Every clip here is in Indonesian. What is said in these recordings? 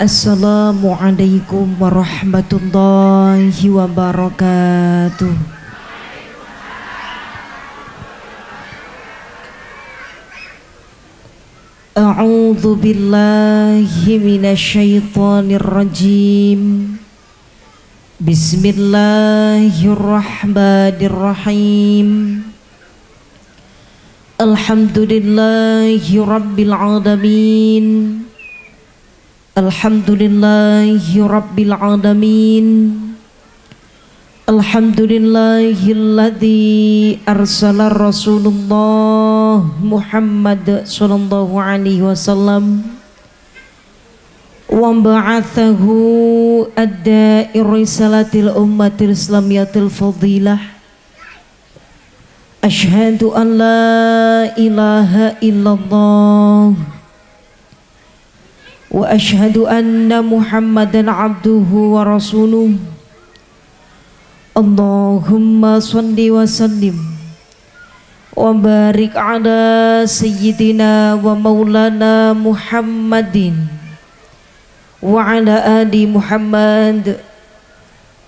Assalamualaikum warahmatullahi wabarakatuh. A'udzu billahi minasyaitonir rajim. Bismillahirrahmanirrahim. Alhamdulillahi rabbil alamin. Alhamdulillahi rabbil alamin. Alhamdulillahilladzi arsala Rasulullah Muhammad sallallahu alaihi wasallam wa ba'athahu adda'i risalatil ummatil islamiyatil fadilah. Asyhadu an la ilaha illallah wa asyhadu anna Muhammadan abduhu wa rasuluh. Allahumma shalli wa sallim wa barik ala sayyidina wa maulana Muhammadin wa ala ali Muhammad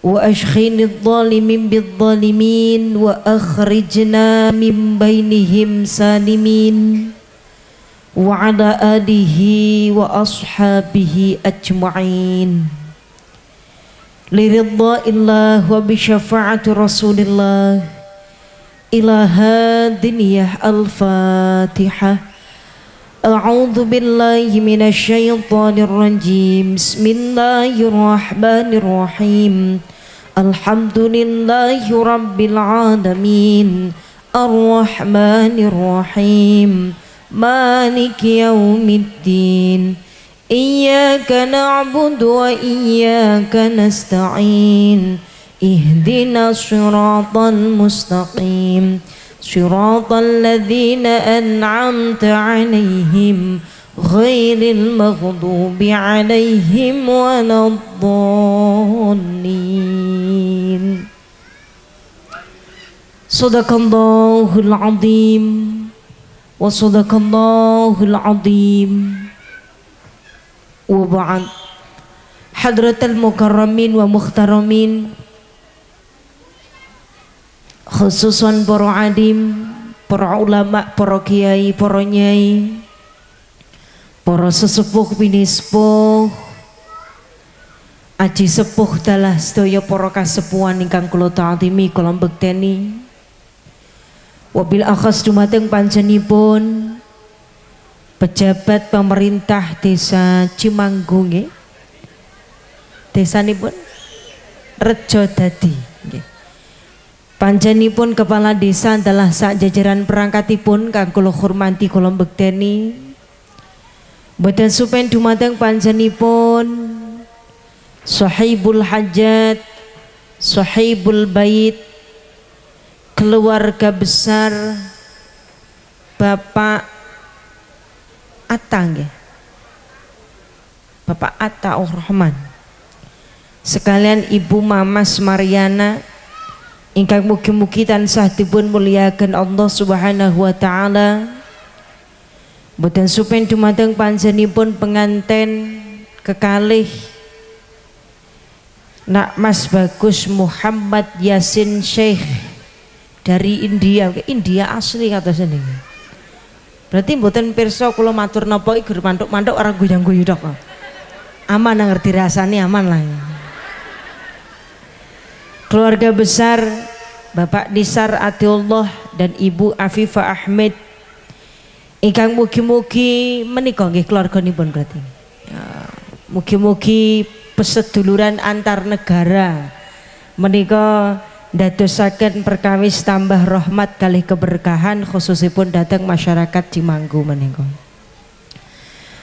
wa ashkhinidh dhalimin bidh-dhalimin wa akhrijna min bainihim salimin wa ala alihi wa ashabihi ajma'in. Liridha illah wa bisyafa'ati rasulillah ilaha diniyah al-fatihah. A'udhu billahi minasyaitanir rajim. Bismillahirrahmanirrahim. Alhamdulillahi rabbil alamin. Ar-Rahmanir-Rahim. Maliki yaumiddin. Iyyaka na'budu wa iyyaka nasta'in. Ihdinas siratal mustaqim. Siratal ladzina an'amta 'alaihim ghairil maghdubi 'alaihim waladdallin. Shadaqallahul 'azim wa shadaqallahul 'azim. Wa ba'd. Hadratal mukarramin wa mukhtaramin, khususan para alim, para ulama, para kiai, para nyai, para sesepuh pinispuh, aji sepuh dalah sedaya para kasepuhan ingkang kula ta'zimi kula bekteni. Wabil akhas dumateng panjenipun pejabat pemerintah desa Cimanggu nggih. Desanipun Rejodadi nggih. Panjenipun kepala desa adalah sak jajaran perangkatipun kang kula hormati kula bekteni. Boten supen dumateng panjenipun sahibul hajat, sahibul bait, keluarga besar Bapak Atta nggih. Bapak Atta Rahman. Sekalian Ibu Mamas Mariana ingkang mugi-mugi tansah dipun muliaken Allah Subhanahu wa taala. Boten supen dumateng panjenipun penganten kekalih Nak Mas Bagus Muhammad Yasin Sheikh dari India. India asli kata seneng. Berarti mboten pirsa kula matur napa iki gur mantuk-mantuk ora guyang-guyu tok. Aman ngerti rasane aman lah. Keluarga besar Bapak Nisar Atiullah dan Ibu Afifah Ahmed ingkang mugi-mugi menika nggih keluarganipun berarti. Mugi-mugi peseduluran antar negara menika ndadosaken perkawis tambah rahmat kalih keberkahan khususipun dhateng masyarakat Cimanggu menika.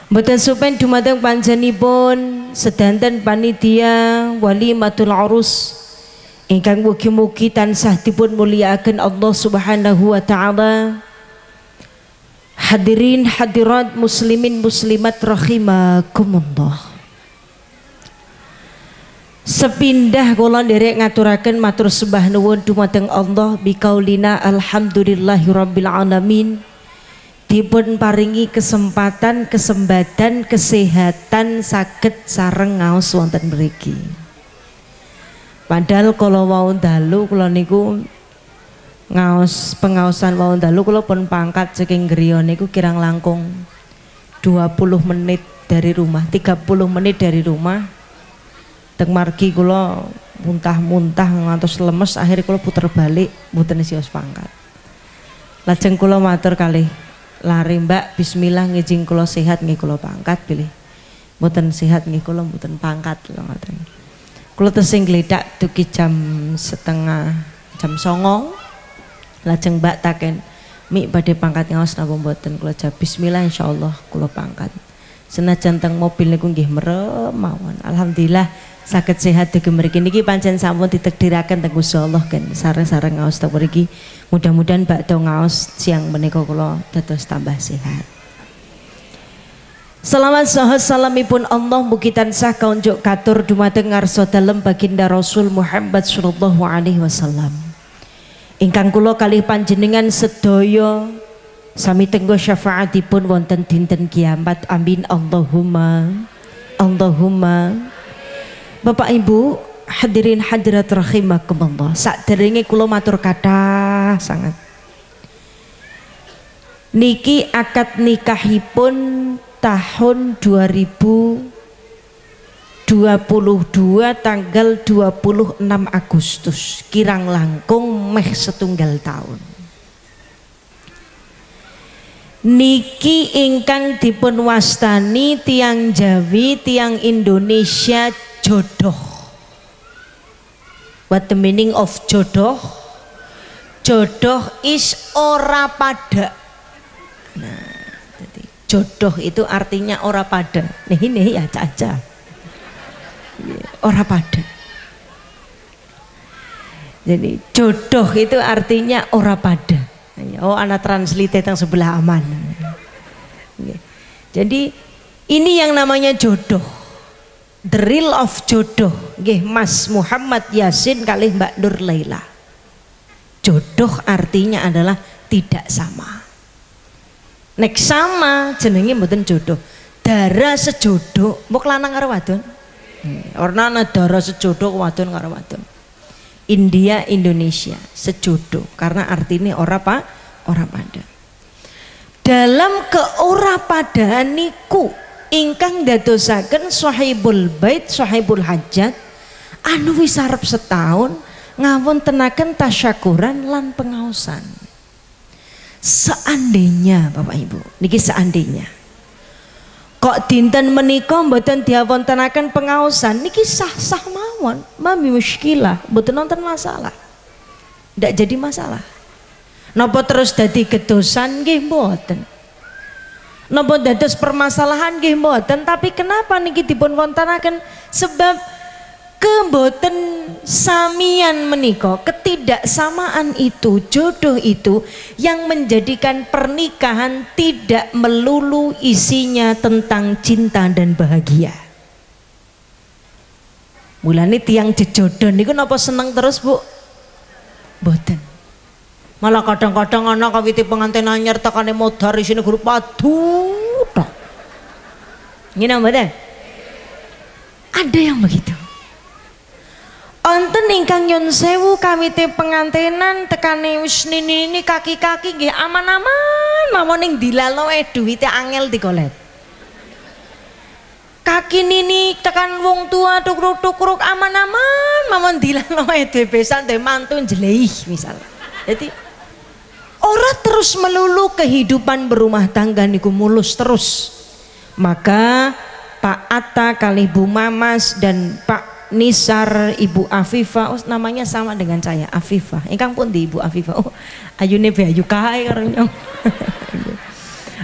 Mboten supen dumateng panjenipun sedanten panitia walimatul urus ingkang mugi-mugi tansah dipun mulyakaken Allah Subhanahu wa taala. Hadirin hadirat muslimin muslimat rahimakumullah. Sepindah kula nderek ngaturaken matur sembah nuwun dumateng Allah bikaulina alhamdulillahirabbil alamin. dipun paringi kesempatan, kesempatan, kesehatan saged sareng ngaos wonten mriki. Padahal kalau wau dalu kula niku ngaos pengaosan wau dalu kula pun pangkat saking griya niku kirang langkung 20 menit dari rumah, 30 menit dari rumah. Teng margi kula muntah-muntah ngantos lemes, akhirnya kula puter balik mboten sios pangkat. Lajeng kula matur kalih lari Mbak, bismillah ngijing kula sehat nggih kula pangkat pilih. Mboten sehat nggih kula mboten pangkat lho ngoten. Kula tesih gledak dugi jam 9:30 jam 9. Lajeng Mbak taken, "Mik badhe pangkat ngaos napa mboten?" Kula jawab, "Bismillah insyaallah kula pangkat." Senajan teng mobil niku nggih merem mawon. Alhamdulillah saged sehat dugi mriki niki pancen sampun ditakdiraken teng Gusti Allah kan sareng-sareng ngaos teng mriki. Mudah-mudahan bakda ngaos siang menika kula dados tambah sehat. Selawat saha salamipun Allah mugi tansah kaunjuk katur dumateng ngarsa dalem baginda Rasul Muhammad sallallahu alaihi wasallam. Ingkang kula kalih panjenengan sedaya sami tenggo syafaatipun wonten dinten kiamat. Amin Allahumma Allahumma. Bapak Ibu hadirin hadirat rahimakumullah, sakderenge kula matur kathah sangat niki akad nikahipun tahun 2022 tanggal 26 Agustus kirang langkung meh setunggal tahun. Niki ingkang dipun wastani tiang Jawi, tiang Indonesia jodoh. What the meaning of jodoh? Jodoh is ora pada. Nah, jadi jodoh itu artinya ora pada. Nih ini ya caca. Ora pada. Jadi jodoh itu artinya ora pada. Oh, anak translate yang sebelah aman. Jadi ini yang namanya jodoh. The real of jodoh, Mas Muhammad Yasin kalih Mbak Nur Laila. Jodoh artinya adalah tidak sama. Nek sama jenenge mboten jodoh. Darah sejodoh, mbok lanang karo wadon. Orna ana darah sejodoh wadon karo wadon. India Indonesia sejodoh karena artinya ora pada. Dalam keora padaan niku ingkang dadosaken sahibul bait sahibul hajat anu wis arep setahun ngawontenaken tasyakuran lan pengaosan. Seandainya Bapak Ibu niki seandainya kok dinten menika mboten diawontenaken pengaosan niki sah-sah mawon, mami muskilah, mboten nonton masalah. Ndak jadi masalah. Napa terus dadi gedosan nggih mboten. Napa dados permasalahan nggih mboten, tapi kenapa niki dipun wontenaken? Sebab keboten samian menika, ketidaksamaan itu, jodoh itu yang menjadikan pernikahan tidak melulu isinya tentang cinta dan bahagia. Mulane tiang jejodoh niku napa seneng terus Bu? Mboten. Malah kadang-kadang ana kawiti pengantin anyar tekane modar isine grup aduh tok. Ngene mboten? Ada yang begitu. Onten ingkang nyun sewu kawite pengantenan tekane wis nini kaki-kaki nggih aman-aman mawon ning dilaloe duwite angel digolet. Kaki nini tekan wong tua tukruk-tukruk aman-aman mawon dilaloe dhewe besan dhewe mantu jleih misal. Jadi ora terus melulu kehidupan berumah tangga niku mulus terus. Maka Pak Atta kali Bu Mamas dan Pak Nisar, Ibu Afifah, oh, namanya sama dengan saya, Afifah. Ingkang pun di Ibu Afifah. Oh, ayune be ayu kae karo nyong.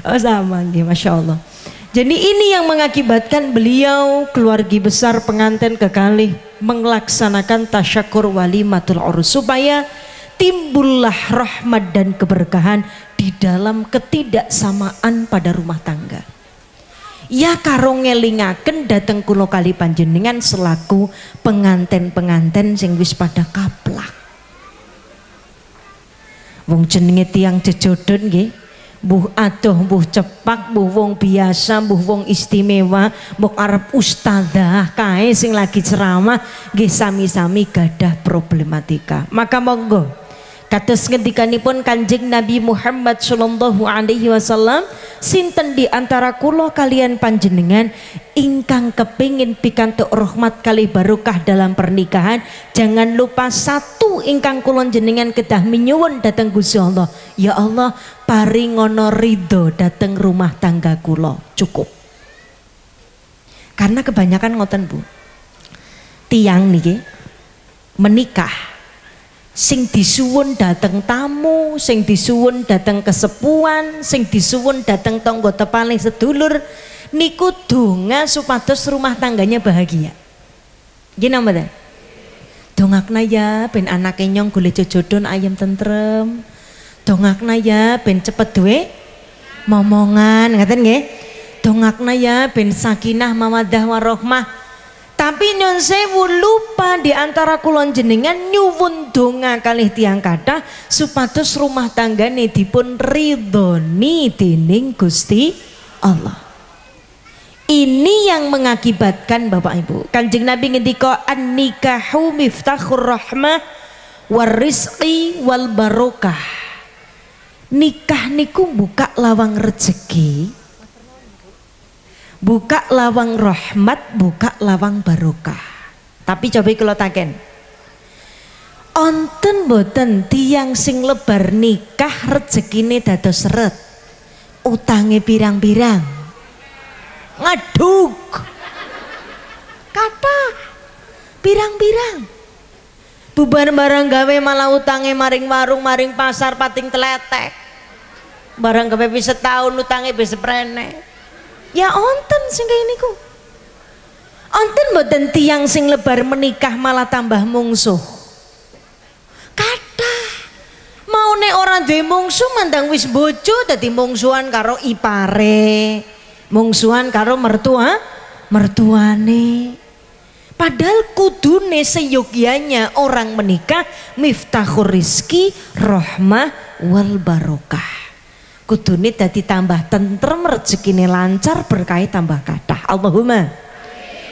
Oh, sama nggih, Masya Allah. Jadi ini yang mengakibatkan beliau keluarga besar pengantin kekalih melaksanakan tasyakur walimatul urus supaya timbullah rahmat dan keberkahan di dalam ketidaksamaan pada rumah tangga. Ya karo ngelingaken dateng kula kali panjenengan selaku penganten-penganten sing wis pada kaplak. Wong jenenge tiang jejodon nggih, Mbuh adoh, mbuh cepak, mbuh wong biasa, mbuh wong istimewa, mbok arep ustadzah kae sing lagi ceramah nggih sami-sami gadah problematika. Maka monggo kados ngendikanipun Kanjeng Nabi Muhammad sallallahu alaihi wasallam, sinten di antara kula kalian panjenengan ingkang kepingin pikantuk rahmat kali barokah dalam pernikahan, jangan lupa satu ingkang kula jenengan kedah minyuwun dhateng Gusti Allah, ya Allah paringono ridho dhateng rumah tangga kula. Cukup. Karena kebanyakan ngoten Bu, tiang niki menikah sing disuwun dateng tamu, sing disuwun dateng kesepuan, sing disuwun dateng tangga tepaling sedulur niku donga supados rumah tangganya bahagia. Nggih napa mboten? Dongakna ya ben anake nyong golek jodoh ayem tentrem. Dongakna ya ben cepet duwe momongan, ngaten nggih? Dongakna ya ben sakinah mawaddah warahmah. Tapi nyon sewu lupa di antara kulon jenengan nyuwun donga kalih tiang kathah supados rumah tanggane dipun ridhoni dening Gusti Allah. Ini yang mengakibatkan Bapak Ibu, Kanjeng Nabi ngendika an-nikahu miftahur rahmah warizqi wal barokah. Nikah niku buka lawang rezeki, buka lawang rahmat, buka lawang barokah. Tapi coba kalau taken, onten boten tiang sing lebar nikah rezekine dados seret, utange pirang-pirang, ngaduk, kata pirang-pirang, bubar barang gawe malah utange maring warung, maring pasar pating teletek, barang gawe bisa setahun utange bisa prene. Ya onten sing kaya niku. Onten mboten tiyang sing lebar menikah malah tambah mungsuh. Kathah. Mau nek ora duwe mungsuh mandang wis bojo dadi mungsuhan karo ipare, mungsuhan karo mertuane. Padahal kudune seyogyanya orang menikah miftahur rizki rahmah wal barokah. Kudune dadi tambah tentrem, rezekine lancar, berkah tambah kathah. Allahumma.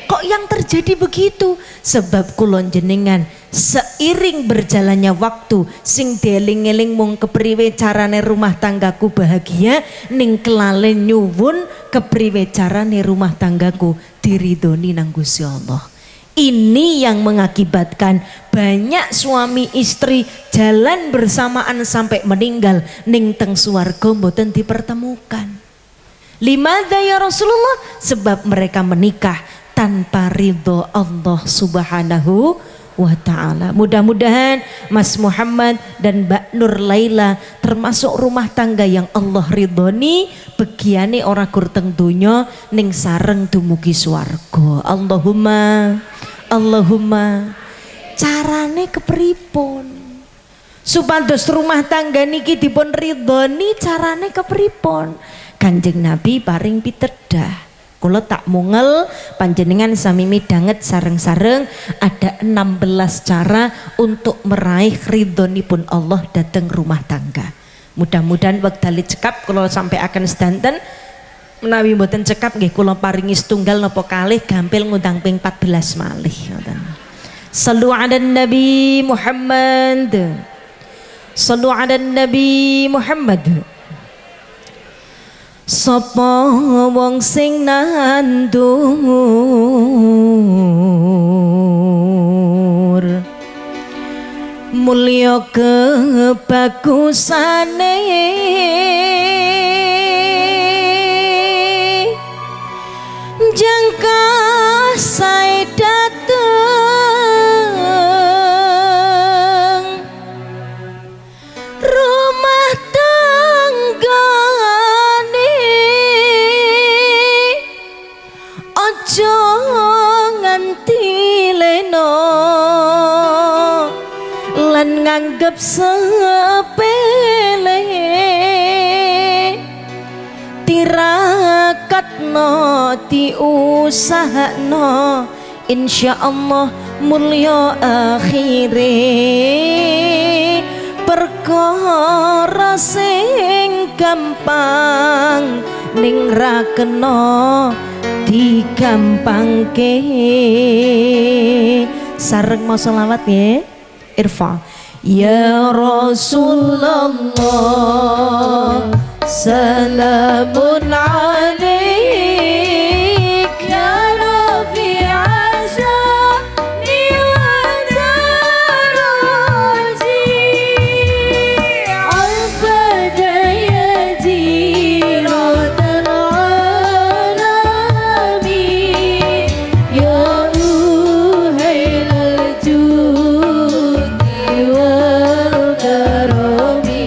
Kok yang terjadi begitu? Sebab kulon jenengan seiring berjalannya waktu sing deling-eling mung kepriwe carane rumah tanggaku bahagia, ning kelalen nyuwun kepriwe carane rumah tanggaku diridhoni nang Gusti Allah. Ini yang mengakibatkan banyak suami istri jalan bersamaan sampai meninggal ning teng swarga mboten dipertemukan. Limadza ya Rasulullah? Sebab mereka menikah tanpa ridho Allah Subhanahu wa ta'ala. Mudah-mudahan Mas Muhammad dan Mbak Nur Laila termasuk rumah tangga yang Allah ridhoni, begiane ora kurteng donya ning sareng dumugi swarga. Allahumma. Carane kepripun supados rumah tangga niki dipun ridhoni, carane kepripun? Kanjeng Nabi paring pitedah. Kula tak mungel panjenengan sami midanget sareng-sareng ada 16 cara untuk meraih ridhonipun Allah dateng rumah tangga. Mudah-mudahan wekdal cekap kula sampai akan sedanten. Menawi mboten cekap nggih kula paringi setunggal napa kalih gampil ngundang ping 14 malih ngoten. Shallu 'alan Nabi Muhammad. Shallu 'alan Nabi Muhammad. Sapa wong sing nandur mulya kebagusane jangka sae dateng rumah tanggane ojo nganti leno lan nganggep sepele tirakatno diusahakno insyaallah mulya akhire perkara sing gampang ning ra kena digampangke. Sareng mau selawat ya. Irfa. Ya Rasulullah salamun alaik ya Rafi Azani wa daraji al-fadaya ziratal alami ya uhailal judi wal karami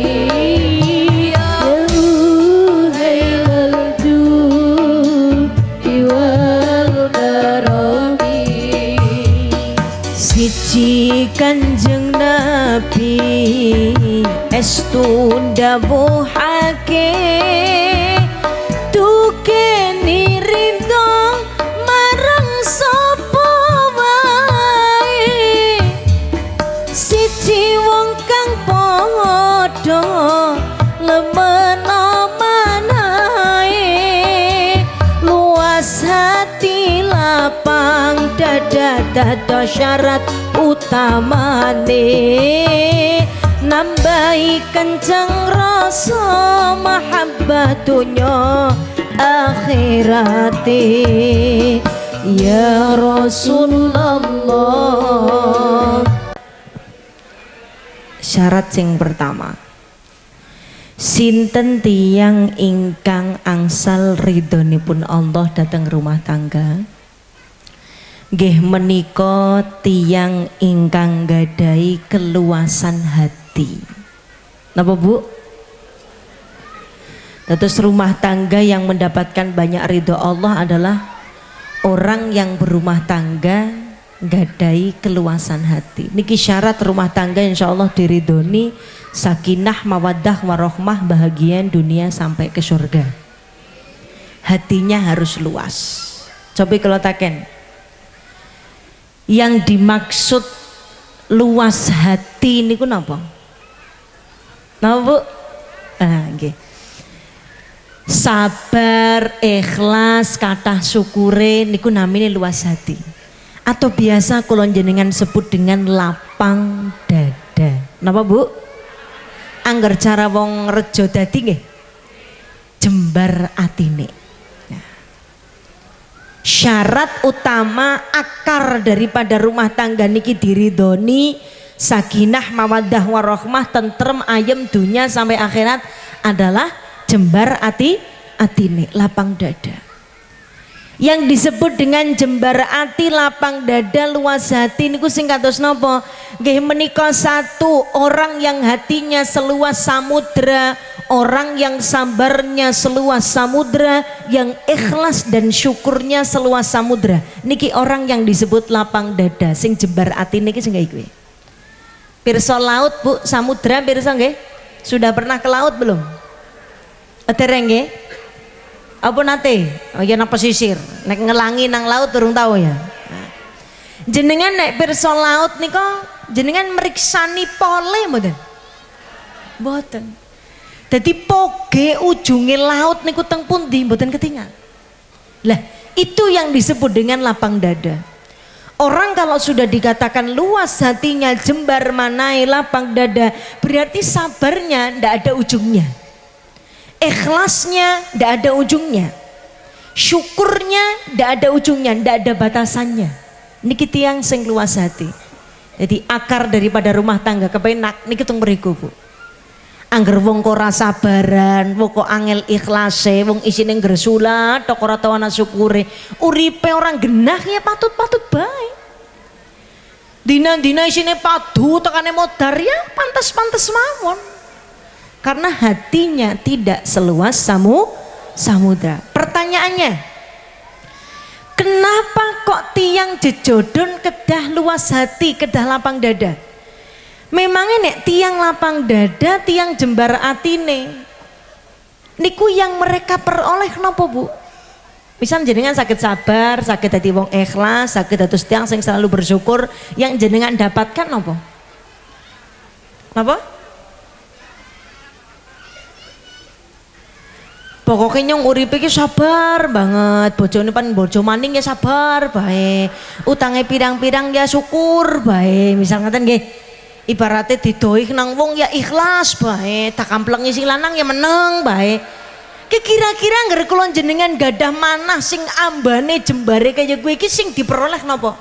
ya uhailal judi wal karami. Siji Kanjeng Nabi estu ndawuhake tukeni ridho marang sapa wae. Siji wong kang padha lemena manae luas hati lapang dada dada syarat utamane nambahi kenceng rasa mahabbah dunya akhirate ya Rasulullah. Syarat sing pertama, sinten tiyang ingkang angsal ridhonipun Allah dateng rumah tangga? Nggih menika tiyang ingkang gadahi keluasan hati. Napa Bu? Terus rumah tangga yang mendapatkan banyak ridho Allah adalah orang yang berumah tangga gadahi keluasan hati. Niki syarat rumah tangga insya Allah diridhoni, sakinah, mawaddah, warohmah, bahagia dunia sampai ke surga. Hatinya harus luas. Coba kalau taken, yang dimaksud luas hati niku napa? Napa Bu? Nggih. Sabar, ikhlas, kathah syukure niku namine luas hati. Atau biasa kula jenengan sebut dengan lapang dada. Napa Bu? Angger cara wong rejo dadi nggih. Jembar atine. Syarat utama akar daripada rumah tangga niki diridhoni, sakinah, mawaddah, warohmah, tentrem, ayem dunia sampai akhirat adalah jembar atine, lapang dada. Yang disebut dengan jembar ati, lapang dada, luas hati niku sing kados napa? Nggih menika satu, orang yang hatinya seluas samudra, orang yang sabarnya seluas samudra, yang ikhlas dan syukurnya seluas samudra. Niki orang yang disebut lapang dada, sing jembar ati niki sing kuwi. Pirsa laut Bu, samudra pirsa nggih? Sudah pernah ke laut belum? Dereng nggih? Apa nate? Oh ya nang pesisir, nek ngelangi nang laut durung tahu ya. Jenengan nek pirsa laut nika jenengan meriksani pole mboten? Mboten. Dadi poge ujunge laut niku teng pundi mboten ketingal. Lah, itu yang disebut dengan lapang dada. Orang kalau sudah dikatakan luas hatinya, jembar manai, lapang dada, berarti sabarnya ndak ada ujungnya. Ikhlasnya ndak ada ujungnya. Syukurnya ndak ada ujungnya, ndak ada batasannya. Niki tiyang sing luas hati. Jadi akar daripada rumah tangga kepenak niki teng mriku Bu. Angger wong kok ora sabaran, wong kok angel ikhlase, wong isine ngresula tok ora tau ana syukure, uripe orang genah ya patut-patut bae. Dina-dina isine padu tekane modar ya pantes-pantes mawon. Karena hatinya tidak seluas samudra. Pertanyaannya, kenapa kok tiang jejodon kedah luas hati, kedah lapang dada? Memangnya nek tiang lapang dada, tiang jembar atine niku yang mereka peroleh nopo Bu? Misal jenengan sakit sabar, sakit hati wong ikhlas, sakit dados tiang sing selalu bersyukur, yang jenengan dapatkan nopo? Napa? Pokoknya nyong uripe iki sabar banget, bojone pan bojo maning ya sabar bae. Utange pirang-pirang ya syukur bae. Misal ngaten nggih. Ibaratnya didoi nang wong ya ikhlas bae, tak kamplengi sing lanang ya meneng bae. Kira-kira ngger kula jenengan gadah manah sing ambane jembare kaya kuwi iki sing diperoleh napa?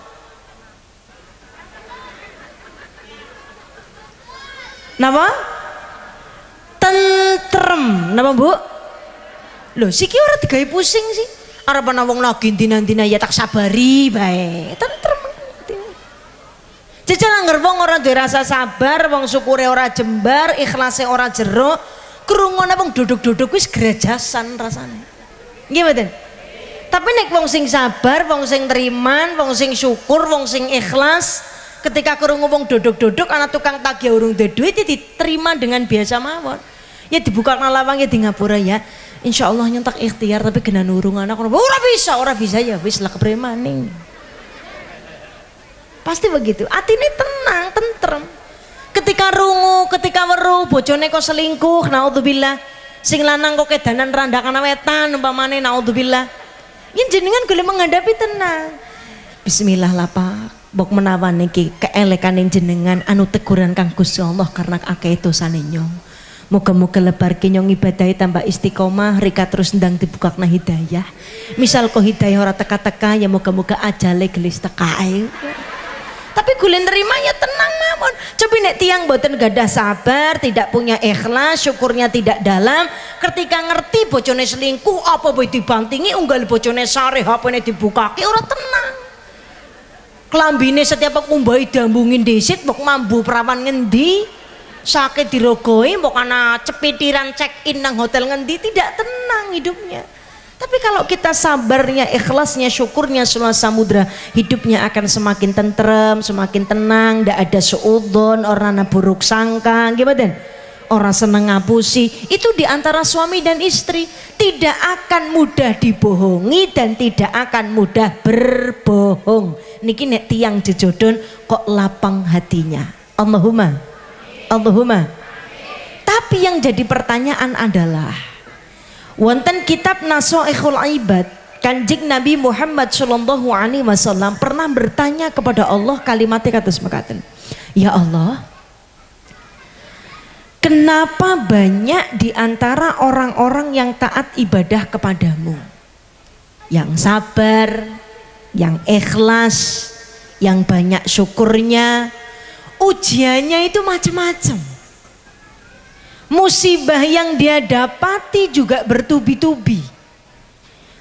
Napa? Tentrem. Napa, Bu? Loh, siki ora digawe pusing sih. Arep ana wong lagi dina-dina ya tak sabari bae. Tentrem. Jajal angger wong ora duwe rasa sabar, wong syukure ora jembar, ikhlase ora jero, krungone wong duduk-duduk wis gerajasan rasane. Nggih mboten? Tapi nek wong sing sabar, wong sing teriman, wong sing syukur, wong sing ikhlas, ketika krungu wong duduk-duduk ana tukang tagih urung duwe duit ya diterima dengan biasa mawon. Ya dibuka lawang ya di ngapura ya. Insya Allah nyentak ikhtiar tapi kena nurung anak ora bisa ya wis lah kepremaning. Pasti begitu. Atine tenang, tentrem. Ketika rungu, ketika weruh bojone kok selingkuh, naudzubillah. Sing lanang kok kedanan randakan wetan umpamane naudzubillah. Yen jenengan golek menghadapi tenang. Bismillah lah Pak. Bok menawan iki keelekaning jenengan anu teguran kang Gusti Allah karena akeh dosane nyong. Moga-moga lebarke nyong ibadahe tambah istiqomah, rika terus ndang dibukakna hidayah. Misal kok hidayah ora teka-teka ya moga-moga ajale gelis tekae. Tapi gulen nerima ya tenang mawon. Coba nek tiang boten gadah sabar, tidak punya ikhlas, syukurnya tidak dalam, ketika ngerti bojone selingkuh apa boy dibantingi unggal bojone sare HP-ne dibukake ora tenang. Klambine setiap ngumbahi dambungin desit mbok mambu perawan ngendi? Sakit dirogoi mbok ana cepitiran check in nang hotel ngendi, tidak tenang hidupnya. Tapi kalau kita sabarnya, ikhlasnya, syukurnya seluas samudra, hidupnya akan semakin tentrem, semakin tenang, ndak ada suudzon, orang buruk sangka, gimana? Orang seneng ngapusi. Itu diantara suami dan istri tidak akan mudah dibohongi dan tidak akan mudah berbohong. Niki nek tiang jejodon kok lapang hatinya. Allahumma. Allahumma. Tapi yang jadi pertanyaan adalah wonten kitab Nashaikhul Ibad, Kanjeng Nabi Muhammad sallallahu alaihi wasallam pernah bertanya kepada Allah kalimatnya kados mekaten. Ya Allah, kenapa banyak di antara orang-orang yang taat ibadah kepadamu, yang sabar, yang ikhlas, yang banyak syukurnya, ujiannya itu macam-macam. Musibah yang dia dapati juga bertubi-tubi.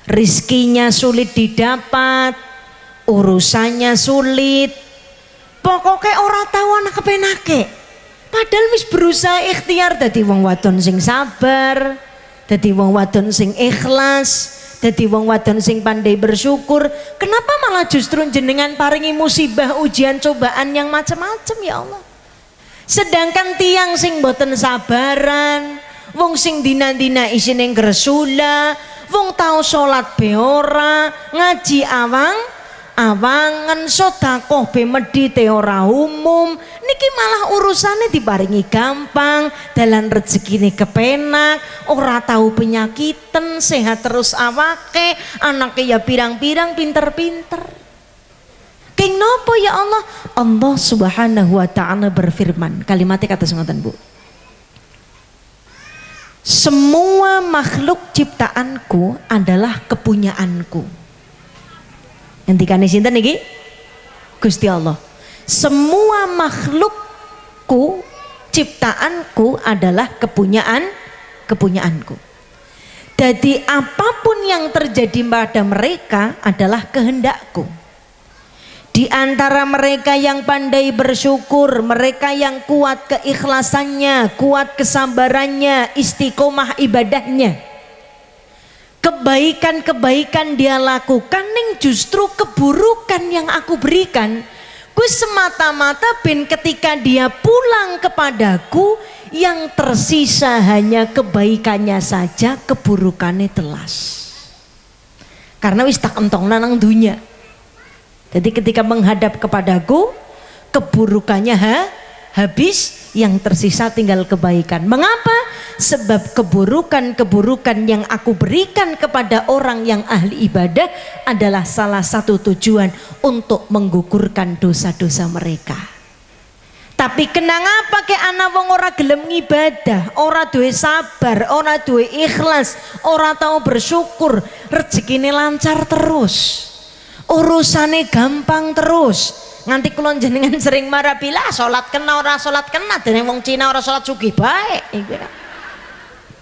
Rizkinya sulit didapat, urusannya sulit. Pokoknya orang tahu anak kepenake. Padahal wis berusaha ikhtiar dadi wong wadon sing sabar, dadi wong wadon sing ikhlas, dadi wong wadon sing pandai bersyukur. Kenapa malah justru jenengan paringi musibah, ujian, cobaan yang macam-macam ya Allah? Sedangkan tiang sing boten sabaran, wong sing dina-dina isine gresula, wong tau salat be ora, ngaji awangan, sedekah be medhite ora umum, niki malah urusane diparingi gampang, dalan rezekine kepenak, ora tahu penyakiten, sehat terus awake, anaknya ya pirang-pirang, pinter-pinter. Keng nopo ya Allah? Allah Subhanahu wa taala berfirman, kalimatnya kata ngoten Bu. Semua makhluk ciptaanku adalah kepunyaanku. Ngendikane sinten niki? Gusti Allah. Semua makhlukku, ciptaanku adalah kepunyaanku. Jadi apapun yang terjadi pada mereka adalah kehendakku. Di antara mereka yang pandai bersyukur, mereka yang kuat keikhlasannya, kuat kesabarannya, istiqomah ibadahnya, kebaikan-kebaikan dia lakukan, ning justru keburukan yang aku berikan ku semata-mata ben ketika dia pulang kepadaku yang tersisa hanya kebaikannya saja, keburukannya telas. Karena wis tak entongna nang dunya. Jadi ketika menghadap kepadaku, keburukannya habis, yang tersisa tinggal kebaikan. Mengapa? Sebab keburukan-keburukan yang aku berikan kepada orang yang ahli ibadah adalah salah satu tujuan untuk menggugurkan dosa-dosa mereka. Tapi kenapa pakai anak wong ora gelem ngibadah, ora duwe sabar, ora duwe ikhlas, ora tahu bersyukur, rezekine lancar terus, urusane gampang terus. Nganti kula jenengan sering marah bila salat kena ora salat kena, dene wong Cina ora salat sugih bae.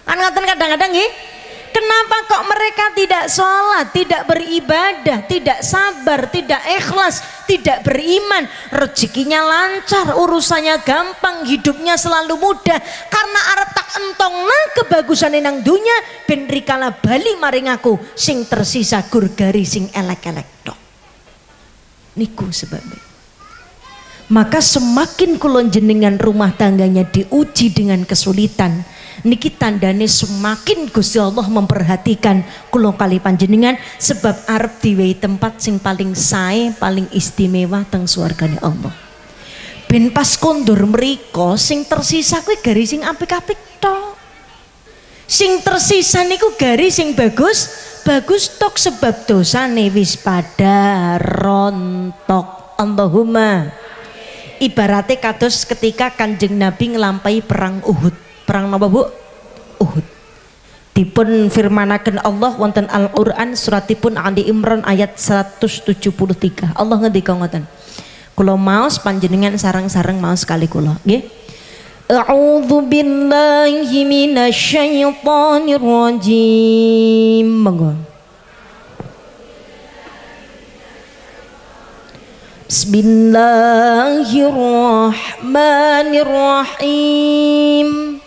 Kan ngoten kadang-kadang nggih. Kenapa kok mereka tidak sholat, tidak beribadah, tidak sabar, tidak ikhlas, tidak beriman, rezekinya lancar, urusannya gampang, hidupnya selalu mudah, karena arep tak entongna kebagusan nang dunya ben rikala bali maring aku sing tersisa gurgari sing elek-elek tok. Niku sebabnya. Maka semakin kulon jenengan rumah tangganya diuji dengan kesulitan, niki tandane semakin Gusti Allah memperhatikan kula kali panjenengan, sebab arep diwehi tempat sing paling sae, paling istimewa teng swargane Allah. Ben pas kondur mriko sing tersisa kuwi garis sing apik-apik tok. Sing tersisa niku garis sing bagus tok, sebab dosane wis pada rontok. Allahumma. Ibaratnya kados ketika Kanjeng Nabi ngelampahi perang Uhud. Perang napa Bu? Uhud. Dipun firmanaken Allah wonten Al-Qur'an suratipun Ali Imran ayat 173. Allah ngendika ngoten. Kula maos panjenengan sareng-sareng maos kali kula, nggih. A'udzu billahi minasyaitonir rajim. Monggo. Bismillahirrahmanirrahim.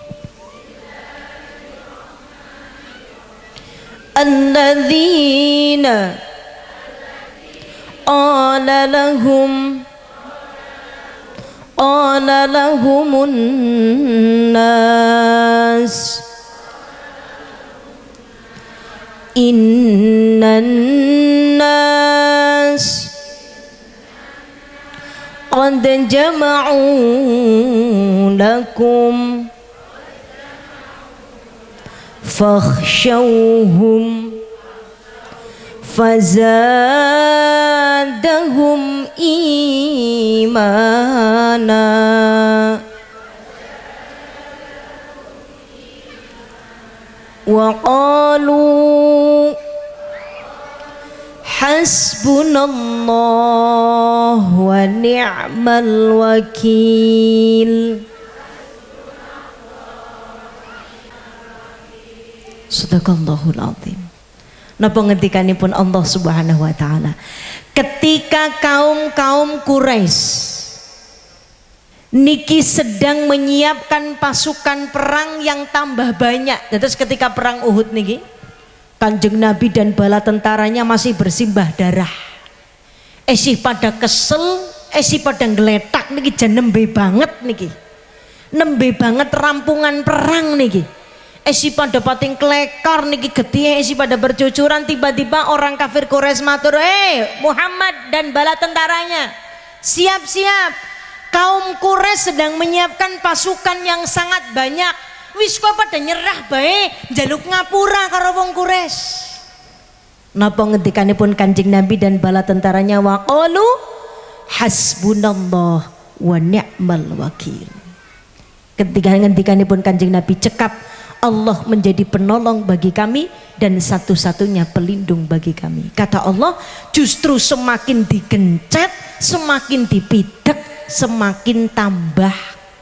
Alladzina qala lahumun nas innan nas qad jama'u lakum fakhshawhum fazadahum imana wa qalu hasbunallah wa ni'mal wakil. Sadaqallahul azim. Napa ngendikanipun Allah Subhanahu wa taala ketika kaum Quraisy niki sedang menyiapkan pasukan perang yang tambah banyak. Terus ketika perang Uhud niki Kanjeng Nabi dan bala tentaranya masih bersimbah darah. Esih pada kesel, esih pada ngeletak niki jan nembe banget niki. Nembe banget rampungan perang niki. Esi pada pating kelekar niki getih, esi pada bercucuran. Tiba-tiba orang kafir Quraisy matur, Muhammad dan bala tentaranya, siap-siap. Kaum Quraisy sedang menyiapkan pasukan yang sangat banyak. Wis kok pada nyerah bae, njaluk ngapura karo wong Quraisy. Napa ngendikanipun Kanjeng Nabi dan bala tentaranya, wa qalu hasbunallah wa ni'mal wakil. Ketika ngendikanipun Kanjeng Nabi, cekap Allah menjadi penolong bagi kami dan satu-satunya pelindung bagi kami. Kata Allah, justru semakin digencet, semakin dipidek, semakin tambah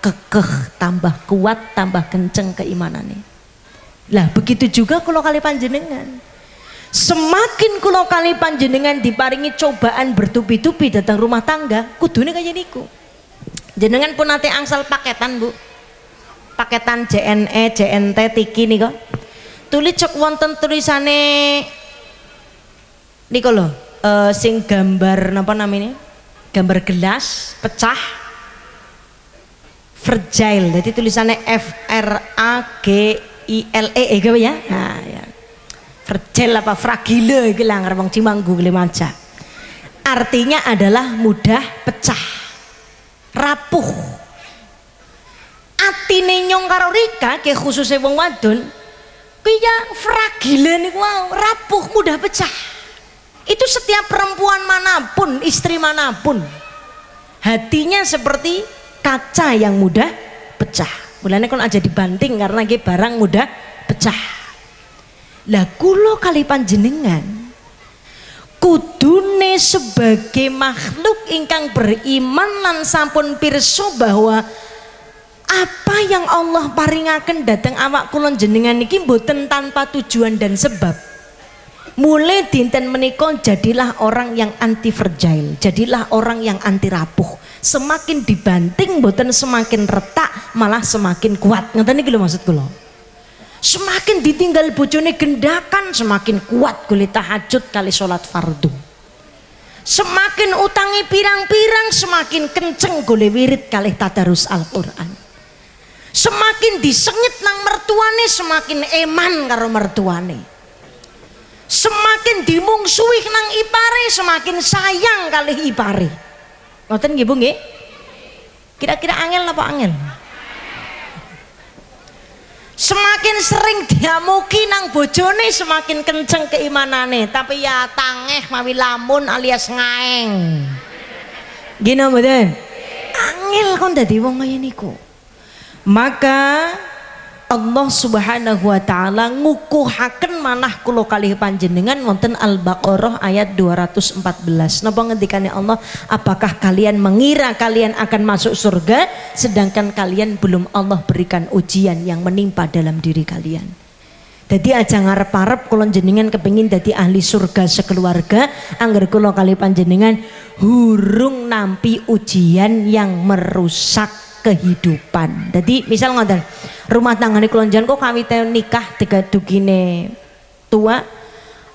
kekeh, tambah kuat, tambah kenceng keimanannya. Lah begitu juga kalau kali panjenengan, semakin kalau kali panjenengan diparingi cobaan bertubi-tubi datang rumah tangga, kudune kaya niku. Jenengan pun nate angsal paketan Bu, paketan JNE, JNT, Tiki nih kok. Tulis cek wonten tulisane niku lho, sing gambar napa namanya? Gambar gelas pecah. Fragile. Jadi tulisannya FRAGILE gitu ya. Nah, ya. Fragile apa fragile iki lah ngarep wong Cimanggu Maja. Artinya adalah mudah pecah. Rapuh. Ati atine nyong karo Rika ke khususnya wong wadon kuwi ya fragile niku rapuh mudah pecah. Itu setiap perempuan manapun, istri manapun hatinya seperti kaca yang mudah pecah. Mulane kon aja dibanting karena nggih barang mudah pecah. Lah kula kali panjenengan kudune sebagai makhluk ingkang beriman lan sampun pirsa bahwa apa yang Allah paringaken dateng awak kula jenengan niki mboten tanpa tujuan dan sebab. Mulai dinten menika jadilah orang yang anti fragile, jadilah orang yang anti rapuh. Semakin dibanting mboten semakin retak, malah semakin kuat. Ngoten niki lho maksud kula. Semakin ditinggal bojone gendakan semakin kuat golek tahajud kali salat fardu. Semakin utangi pirang-pirang semakin kenceng golek wirid kali tadarus Al-Qur'an. Semakin disengit nang mertuane semakin eman karo mertuane. Semakin dimungsuhi nang ipare semakin sayang kali ipare. Ngoten nggih Bu nggih? Kira-kira angel apa angel? Semakin sering diamuki nang bojone semakin kenceng keimanane, tapi ya tangeh mawi lamun alias ngaeng. Gini mboten? Angel kon dadi wong kaya niku. Maka Allah Subhanahu wa taala ngukuhaken manah kula kalih panjenengan wonten Al-Baqarah ayat 214. Napa ngendikane Allah, apakah kalian mengira kalian akan masuk surga sedangkan kalian belum Allah berikan ujian yang menimpa dalam diri kalian. Jadi aja ngarep-arep kula jenengan kepengin dadi ahli surga sekeluarga angger kula kalih panjenengan hurung nampi ujian yang merusak kehidupan. Jadi misal ngoten, rumah tanggane kula njenengan kok kawite nikah dugine tua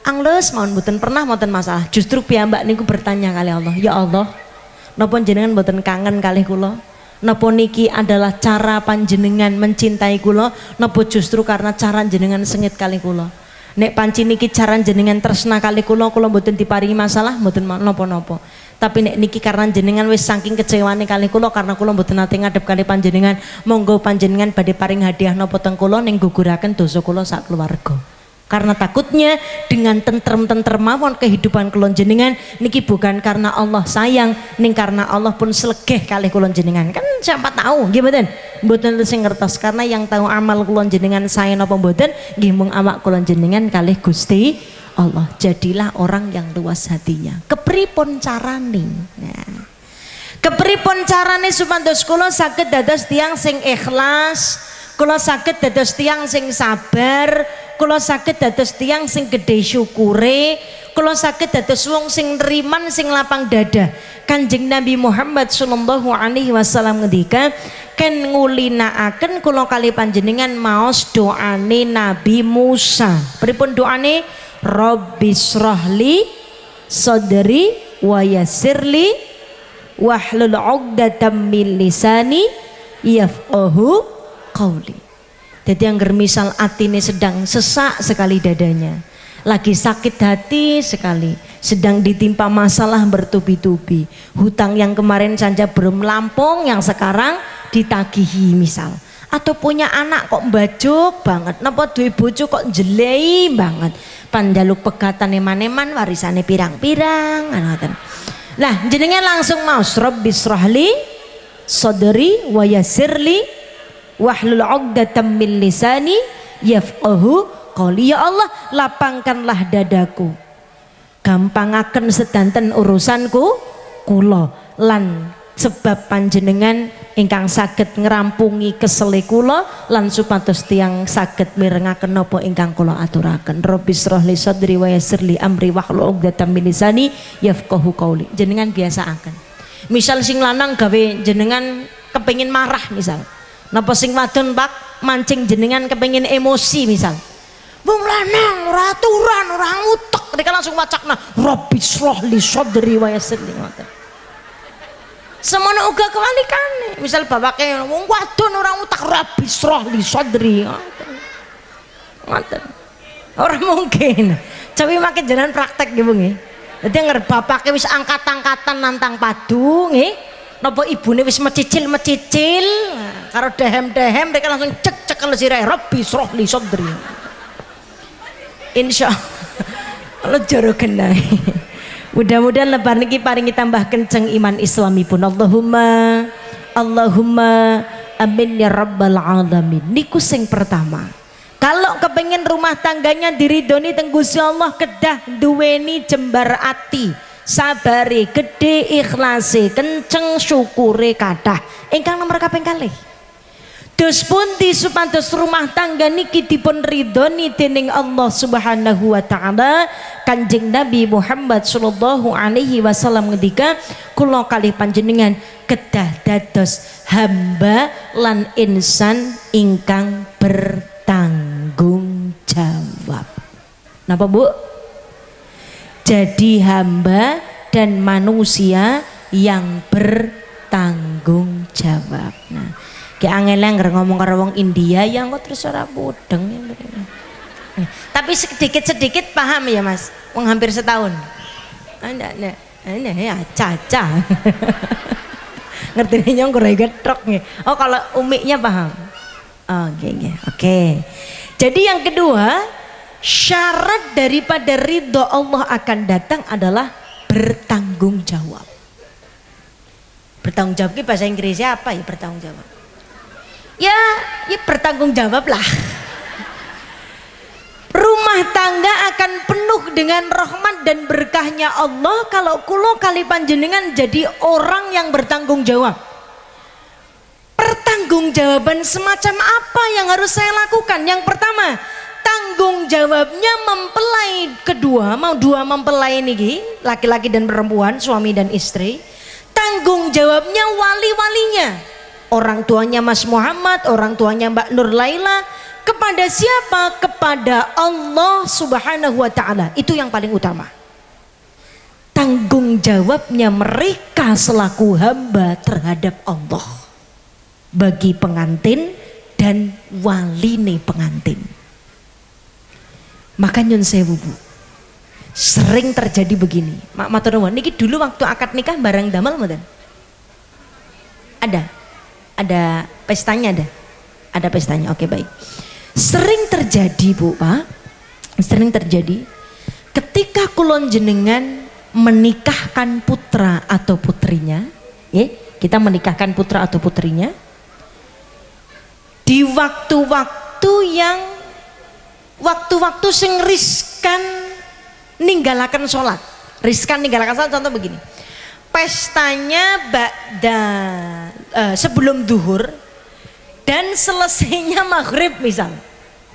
angles mawon mboten pernah mboten masalah. Justru piyambak niku bertanya kali Allah, ya Allah, napa jenengan mboten kangen kalih kula? Napa niki adalah cara panjenengan mencintai kula? Napa justru karena cara jenengan sengit kalih kula? Nek panci niki cara jenengan tresna kalih kula mboten diparingi masalah, mboten napa-napa. Tapi nek niki karena jenengan wis saking kecewane kali kula karena kula mboten nate ngadep kali panjenengan, monggo panjenengan badhe paring hadiah napa teng kula ning guguraken dosa kula sak keluarga. Karena takutnya dengan tentrem-tentrem mawon kehidupan kula jenengan niki bukan karena Allah sayang, ning karena Allah pun slegeh kali kula jenengan. Kan siapa tahu nggih mboten? Mboten sing ngertos karena yang tahu amal kula jenengan saya napa mboten nggih mung awak kula jenengan kalih Gusti Allah. Jadilah orang yang luas hatinya. Kepripun carane? Nah, kepripun carane supados kula saged dados tiyang sing ikhlas, kula saged dados tiyang sing sabar, kula saged dados tiyang sing gedhe syukure, kula saged dados wong sing nriman sing lapang dada. Kanjeng Nabi Muhammad sallallahu alaihi wasallam ngendika, ken ngulinakaken kula kali panjenengan maos doane Nabi Musa. Pripun doane? Rabbis shrahli sadri wa yassirli wahlul 'uqdatam min lisani yafqahu qawli. Jadi angger misal atine sedang sesak sekali dadanya, lagi sakit hati sekali, sedang ditimpa masalah bertubi-tubi, hutang yang kemarin saja belum lampung yang sekarang ditagihi misal, atau punya anak kok mbajok banget, napa duwe bojo kok jelei banget, panjaluk pegatan eman-eman warisane pirang-pirang ngoten. Lah jenenge langsung maos Rabbis shrahli sadri wa yassirli wahlul 'uqdatam min lisani yafqahu qawli. Ya Allah, lapangkanlah dadaku, gampangaken sedanten urusanku kula lan sebab panjenengan ingkang saged ngrampungi kesele kula lan supados tiyang saged mirengaken napa ingkang kula aturaken. Rabbis shrahli sadri wa yassirli amri wahlul 'uqdatam min lisani yafqahu qawli. Jenengan biasaaken. Misal sing lanang gawe jenengan kepengin marah misal. Napa sing wadon Pak mancing jenengan kepengin emosi misal. Wong lanang ora aturan, ora ngutek, nek langsung wacakna Rabbis shrahli sadri wa yassirli ngoten. Semono uga kewalikane. Misal bapake wong wadon ora utak Rabbis shrahli sadri. Ngoten. Ora mungkin. Cobi makin jenengan praktek nggih Bu nggih. Dadi anger bapake wis angkat-angkatan nantang padu nggih. napa ibune wis mecicil karo dehem mereka langsung cekel sirahe Rabbi srohli sadri. Insyaallah Allah jaro genah. Mudah-mudahan lebar niki paringi tambah kenceng iman islamipun. Allahumma amin ya rabbal alamin. Niku sing pertama. Kalau kepengen rumah tangganya diridoni teng Gusti Allah kedah duweni jembar ati, sabare gede, ikhlase kenceng, syukure kathah. Ingkang nomor kaping kalih. Dos pundi supados rumah tangga niki dipun ridhoni dening Allah Subhanahu wa taala. Kanjeng Nabi Muhammad sallallahu alaihi wasallam ngendika, kula kalih panjenengan kedah dados hamba lan insan ingkang bertanggung jawab. Napa Bu? Jadi hamba dan manusia yang bertanggung jawab. Nah, ki angel ngomong karo wong India yang kok terus ora mudeng. Tapi sedikit-sedikit paham ya Mas. Wong hampir setahun. Ndak ya caca. Ngerti nyong kurang getrok nih. Oh kalau umiknya paham. Oke. Jadi yang kedua, syarat daripada ridho Allah akan datang adalah bertanggung jawab. Bertanggung jawab ini bahasa Inggrisnya apa ya bertanggung jawab? Ya bertanggung jawab lah. Rumah tangga akan penuh dengan rahmat dan berkahnya Allah kalau kulo kali panjenengan jadi orang yang bertanggung jawab. Pertanggungjawaban semacam apa yang harus saya lakukan? Yang pertama, tanggung jawabnya mempelai kedua, mau dua mempelai niki, laki-laki dan perempuan, suami dan istri. Tanggung jawabnya wali-walinya, orang tuanya Mas Muhammad, orang tuanya Mbak Nur Laila. Kepada siapa? Kepada Allah Subhanahu wa ta'ala. Itu yang paling utama. Tanggung jawabnya mereka selaku hamba terhadap Allah bagi pengantin dan waline pengantin. Maka nyun sewu Bu, sering terjadi begini. Mak matur nuwun niki dulu waktu akad nikah bareng damel mboten? Ada pestanya ada pestanya. Oke, baik. Sering terjadi Bu Pak, sering terjadi ketika kulon jenengan menikahkan putra atau putrinya, ya, kita menikahkan putra atau putrinya di waktu-waktu sing riskan ninggalakan sholat. Riskan ninggalakan sholat, contoh begini, pestanya sebelum duhur dan selesainya maghrib misal,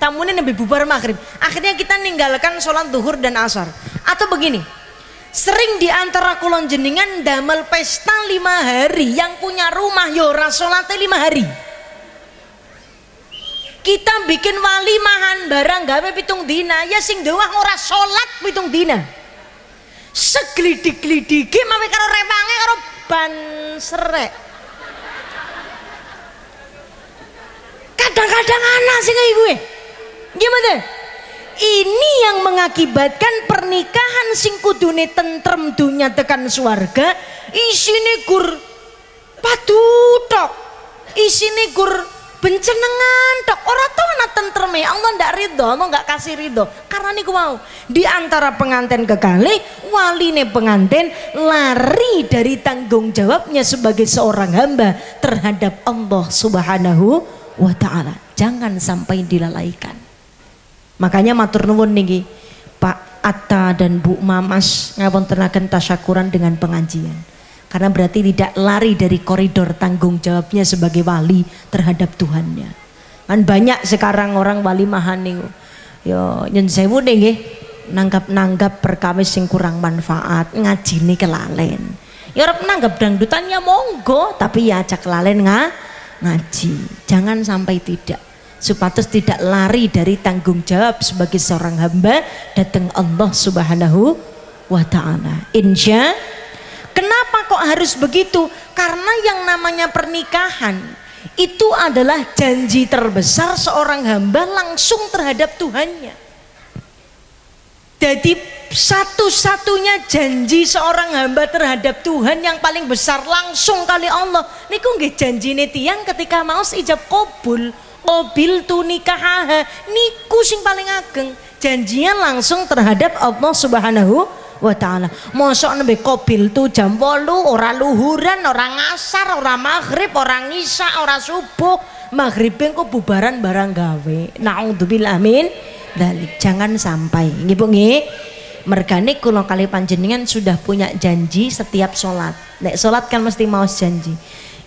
tamunya lebih bubar maghrib, akhirnya kita ninggalkan sholat duhur dan asar. Atau begini, sering diantara kulon jenengan damel pesta 5 hari, yang punya rumah yora sholatnya 5 hari. Kita bikin walimahan barang gawe 7 dina, ya sing doang ora sholat 7 dina. Seglidik-glidiki mawe karo rewange karo ban serek. Kadang-kadang anak sih kayak gue. Gimana? Ini yang mengakibatkan pernikahan sing kudune tentrem dunya tekan swarga isine gur padutok, isine gur bencenengan tok, ora tau ana tentreme. Allah ndak ridho, Allah nggak kasih ridho. Karena niku mau di antara pengantin kekalih, waline pengantin lari dari tanggung jawabnya sebagai seorang hamba terhadap Allah Subhanahu wa ta'ala. Jangan sampai dilalaikan. Makanya matur nuwun niki Pak Atta dan Bu Mamas ngawontenaken tasyakuran dengan pengajian. Karena berarti tidak lari dari koridor tanggung jawabnya sebagai wali terhadap Tuhannya. Kan banyak sekarang orang wali mahan niku. Yo nyun sewu nggih, nanggap perkawis sing kurang manfaat, ngajine kelalen. Ya ora nanggap dangdutan ya monggo, tapi ya ajak kelalen ngaji. Jangan sampai tidak, supados tidak lari dari tanggung jawab sebagai seorang hamba datang Allah Subhanahu wa ta'ala. Kenapa kok harus begitu? Karena yang namanya pernikahan itu adalah janji terbesar seorang hamba langsung terhadap Tuhannya. Jadi satu-satunya janji seorang hamba terhadap Tuhan yang paling besar langsung kali Allah niku nggih janjine tiyang ketika maos ijab qabul tu nikahaha niku sing paling ageng janjian langsung terhadap Allah Subhanahu wa ta'ala. Mosok nembe qabil tu jam 8 ora luhuran, ora ngasar, ora maghrib, ora isya, ora subuh, maghrib engko bubaran barang gawe. Naudzubillah min dzalik. Jangan sampai nggih Bu nggih. Mergane kula kali panjenengan sudah punya janji setiap sholat. Nek sholat kan mesti mau janji.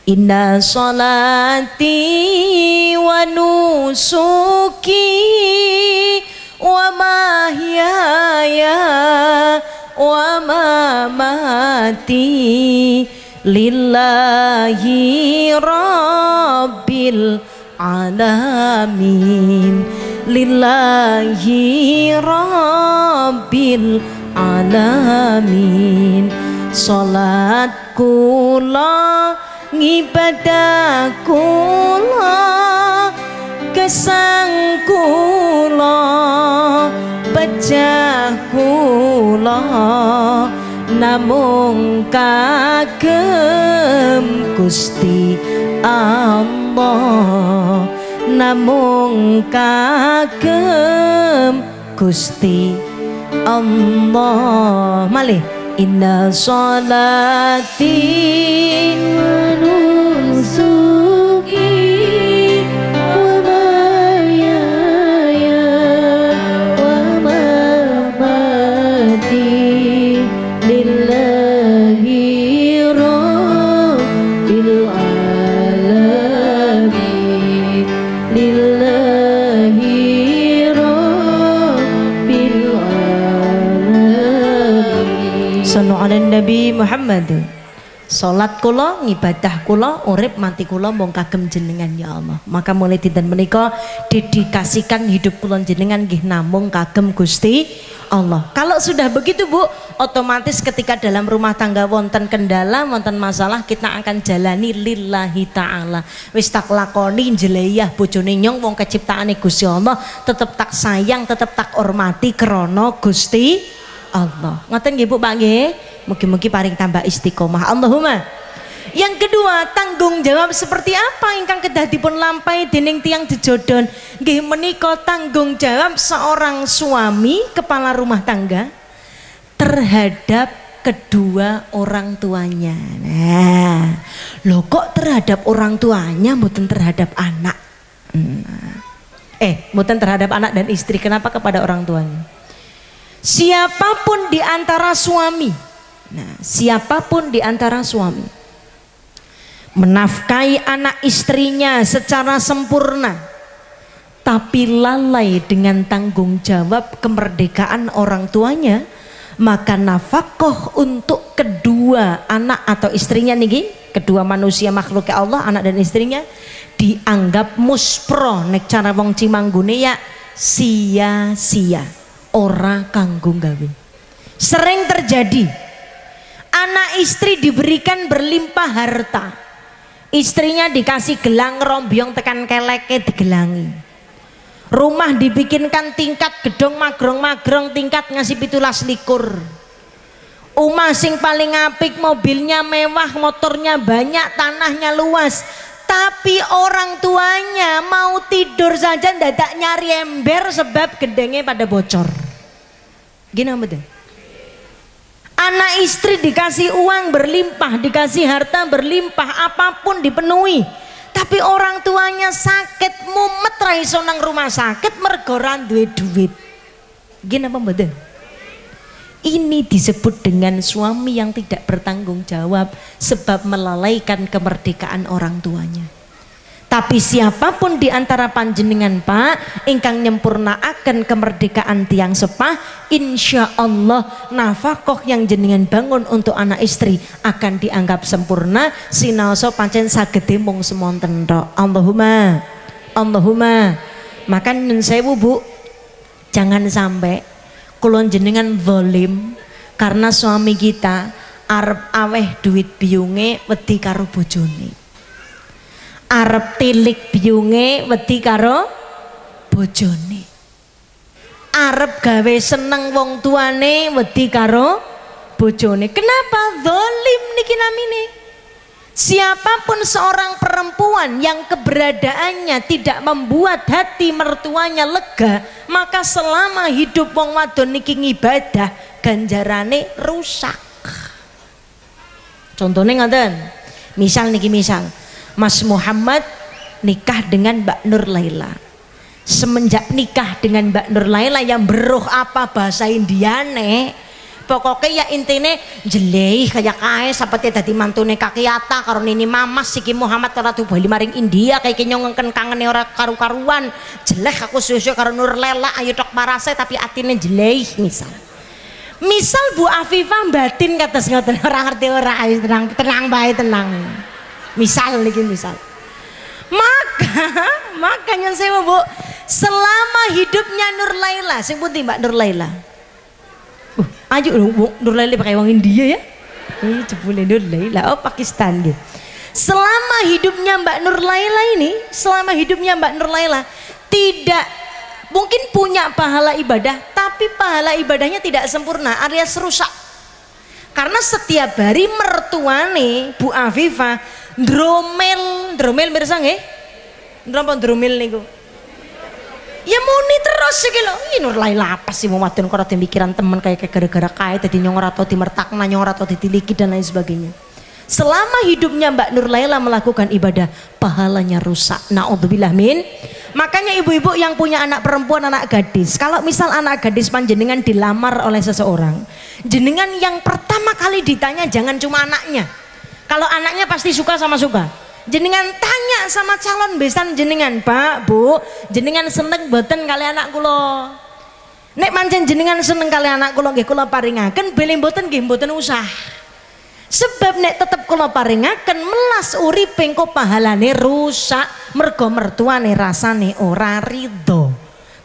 Inna sholati wa nusuki wa mahyaya wa mamati lillahi rabbil alamin. Lillahi rabbil alamin. Salat kula ngibadah kula gesang kula pecah kula namung kagem Gusti Allah, namung kagem Gusti Allah. Malih inna sholati wa nusuki wa mahyaya wa mamati lillahi rabbil alamin. Lillahi rabbil alamin. Sallu ala Nabi Muhammad. Salat kula, ngibadah kula, urip mati kula mung kagem jenengan ya Allah. Maka mulai dinten menika dedikasikan hidup kula jenengan nggih namung kagem Gusti Allah. Kalau sudah begitu Bu, otomatis ketika dalam rumah tangga wonten kendala, wonten masalah, kita akan jalani lillahi ta'ala. Wis tak lakoni jeleyah bojone nyong wong keciptaane Gusti Allah, tetep tak sayang, tetep tak hormati krana Gusti Allah. Ngoten nggih Bu Pak nggih. Mugi-mugi paring tambah istiqomah. Allahumma. Yang kedua, tanggung jawab seperti apa ingkang kedah dipun lampahi dening tiyang jejodon? Nggih menika tanggung jawab seorang suami kepala rumah tangga terhadap kedua orang tuanya. Nah, loh kok terhadap orang tuanya mboten terhadap anak? Mboten terhadap anak dan istri. Kenapa kepada orang tuanya? Siapapun di antara suami, siapapun di antara suami menafkahi anak istrinya secara sempurna tapi lalai dengan tanggung jawab kemerdekaan orang tuanya, maka nafkah untuk kedua anak atau istrinya niki, kedua manusia makhluk Allah, anak dan istrinya, dianggap muspro nek cara wong Cimanggune ya sia-sia, ora kanggo gawe. Sering terjadi anak istri diberikan berlimpah harta, istrinya dikasih gelang rombyong tekan keleke digelangi, rumah dibikinkan tingkat gedung magrong-magrong tingkat ngasih 17 umah sing paling apik, mobilnya mewah, motornya banyak, tanahnya luas, tapi orang tuanya mau tidur saja dadak nyari ember sebab gendengnya pada bocor. Gini betul. Anak istri dikasih uang berlimpah, dikasih harta berlimpah, apapun dipenuhi, tapi orang tuanya sakit mumet ra iso nang rumah sakit mergo ra duwe duit. Gini apa betul? Ini disebut dengan suami yang tidak bertanggung jawab sebab melalaikan kemerdekaan orang tuanya. Tapi siapapun di antara panjenengan Pak ingkang nyempurnaaken kemerdekaan tiang sepah, insya Allah nafkah yang jenengan bangun untuk anak istri akan dianggap sempurna, sinaosa pancen sagede mung semonten tok. Allahumma, Allahumma. Maka nyun sewu Bu, jangan sampai kula jenengan zalim karena suami kita arep aweh duit biyunge wedi karo bojone, arep tilik biyunge wedi karo bojone. arep gawe seneng wong tuane wedi karo bojone. Kenapa? Zalim niki namine. Siapapun seorang perempuan yang keberadaannya tidak membuat hati mertuanya lega, maka selama hidup wong wadon niki ngibadah ganjarane rusak. Contohnya ngaten, misal niki misal Mas Muhammad nikah dengan Mbak Nur Laila. Semenjak nikah dengan Mbak Nur Laila yang beruh apa bahasa Indiane, pokoknya ya intine jeleh kayak kae seperti tadi mantune Kaki Ata karo Nini Mamas Siki Muhammad ora bali maring India kayak nyongengken kangene ora karu-karuan. Jeleh aku susu karo Nur Laila ayo tok parase tapi atine jeleh misal Bu Afifah batin kados ngoten ora ngerti ora tenang bae tenang. Misal niki misal. Makanya saya Bu, selama hidupnya Nur Laila, sing putih Mbak Nur Laila. Ayo Nur Laila pakai wong India ya. Jebule Nur Laila, oh Pakistan gitu. Selama hidupnya Mbak Nur Laila ini, selama hidupnya Mbak Nur Laila tidak mungkin punya pahala ibadah, tapi pahala ibadahnya tidak sempurna, alias rusak. Karena setiap hari mertuane Bu Afifah dromel mirsa nggih? Napa dromel niku? Ya muni terus iki lho. Ih Nur Laila apa sih mau wadon kok ora mikiran temen kayak gara-gara kae dadi nyong ora tau dimertakna, nyong ora tau ditiliki dan lain sebagainya. Selama hidupnya Mbak Nur Laila melakukan ibadah, pahalanya rusak. Naudzubillah min. Makanya ibu-ibu yang punya anak perempuan, anak gadis, kalau misal anak gadis panjenengan dilamar oleh seseorang, jenengan yang pertama kali ditanya jangan cuma anaknya. Kalau anaknya pasti suka sama suka. Jenengan tanya sama calon besan jenengan, Pak, Bu, jenengan seneng boten kali anak kula. Nek pancen jenengan seneng kali anak kula nggih kula paringaken, bilih mboten nggih mboten usah. Sebab nek tetep kula paringaken melas uripe engko pahalane rusak mergo mertuane rasane ora ridho.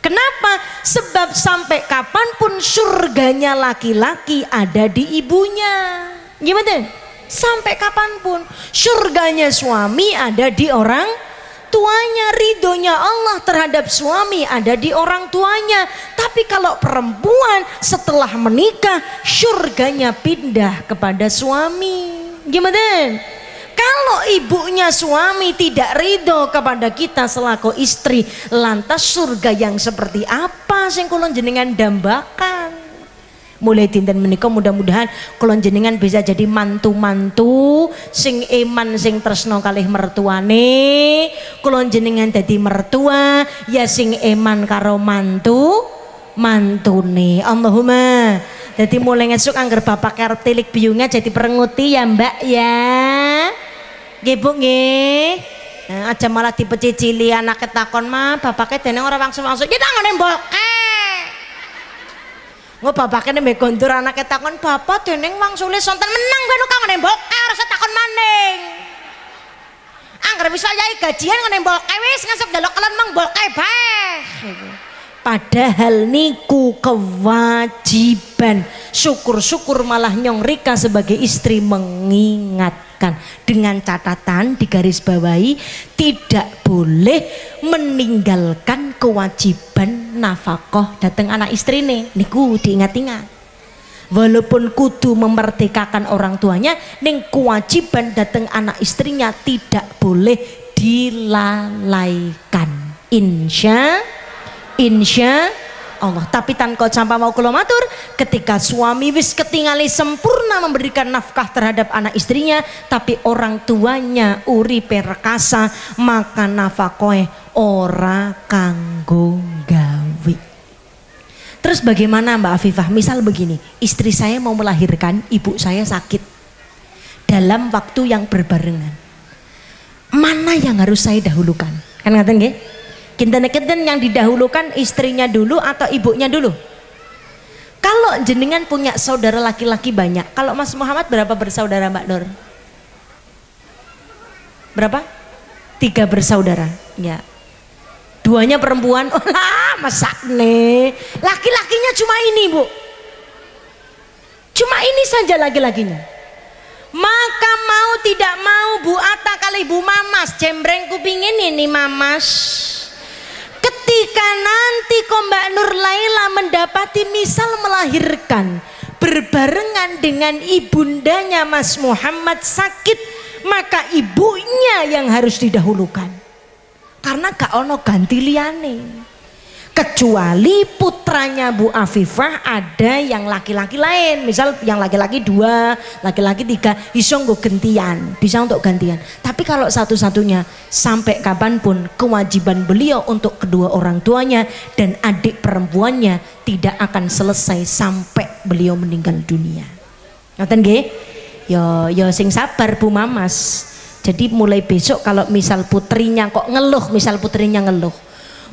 Kenapa? Sebab sampai kapanpun surganya laki-laki ada di ibunya. Gimana? Sampai kapanpun surganya suami ada di orang tuanya, ridhonya Allah terhadap suami ada di orang tuanya. Tapi kalau perempuan setelah menikah surganya pindah kepada suami. Gimana? Kalau ibunya suami tidak ridho kepada kita selaku istri, lantas surga yang seperti apa sing kula jenengan dambakan? Mulai dinten menika mudah-mudahan kula jenengan bisa jadi mantu-mantu sing eman sing tresno kalih mertuane, kula jenengan dadi mertua ya sing eman karo mantune. Allahumma. Jadi mulai ngesuk angger bapak arep tilik biyungnya jadi perenguti ya Mbak ya. Nggih Bu nggih. Nah, aja malah dipecicili anake takon mah bapake dene ora wangsul-wangsul. Ki tangane mboke. Ngo bapake nembe kondur anake takon bapak dene wangsule sonten menang kowe kang ngene mboke ora takon maning. Angger bisa yai gajian ngene mboke wis ngasuk delok kelon mang mboke bae. Padahal niku kewajiban. Syukur-syukur malah nyong Rika sebagai istri mengingatkan dengan catatan digarisbawahi tidak boleh meninggalkan kewajiban nafkah dateng anak istrine. Niku diingat-ingat. Walaupun kudu memerdekakan orang tuanya, ning kewajiban dateng anak istrinya tidak boleh dilalaikan. Insya Allah. Tapi tanpa sampai mau kula matur, ketika suami wis ketingali sempurna memberikan nafkah terhadap anak istrinya, tapi orang tuanya uripe rekasa, maka nafkahe ora kanggo gawe. Terus bagaimana Mbak Afifah? Misal begini, istri saya mau melahirkan, ibu saya sakit dalam waktu yang berbarengan. Mana yang harus saya dahulukan? Kan ngaten nggih? Kinten-kinten yang didahulukan istrinya dulu atau ibunya dulu? Kalau jenengan punya saudara laki-laki banyak, kalau Mas Muhammad berapa bersaudara Mbak Nur? Berapa? 3 bersaudara. Ya. 2-nya perempuan. Oh lah, masa nih? Laki-lakinya cuma ini Bu. Cuma ini saja laki-lakinya. Maka mau tidak mau Bu Ata kali Bu Mamas, jembreng kupingin ini Mamas. Ketika Ketika nanti kok Mbak Nur Laila mendapati misal melahirkan berbarengan dengan ibundanya Mas Muhammad sakit, maka ibunya yang harus didahulukan. Karena gak ono ganti liyane. Kecuali putranya Bu Afifah ada yang laki-laki lain, misal yang laki-laki 2, laki-laki 3, iso nggo gantian, bisa untuk gantian. Tapi kalau satu-satunya sampai kapanpun kewajiban beliau untuk kedua orang tuanya dan adik perempuannya tidak akan selesai sampai beliau meninggal dunia. Ngoten nggih? Yo sing sabar Bu Mamas. Jadi mulai besok kalau misal putrinya kok ngeluh, misal putrinya ngeluh,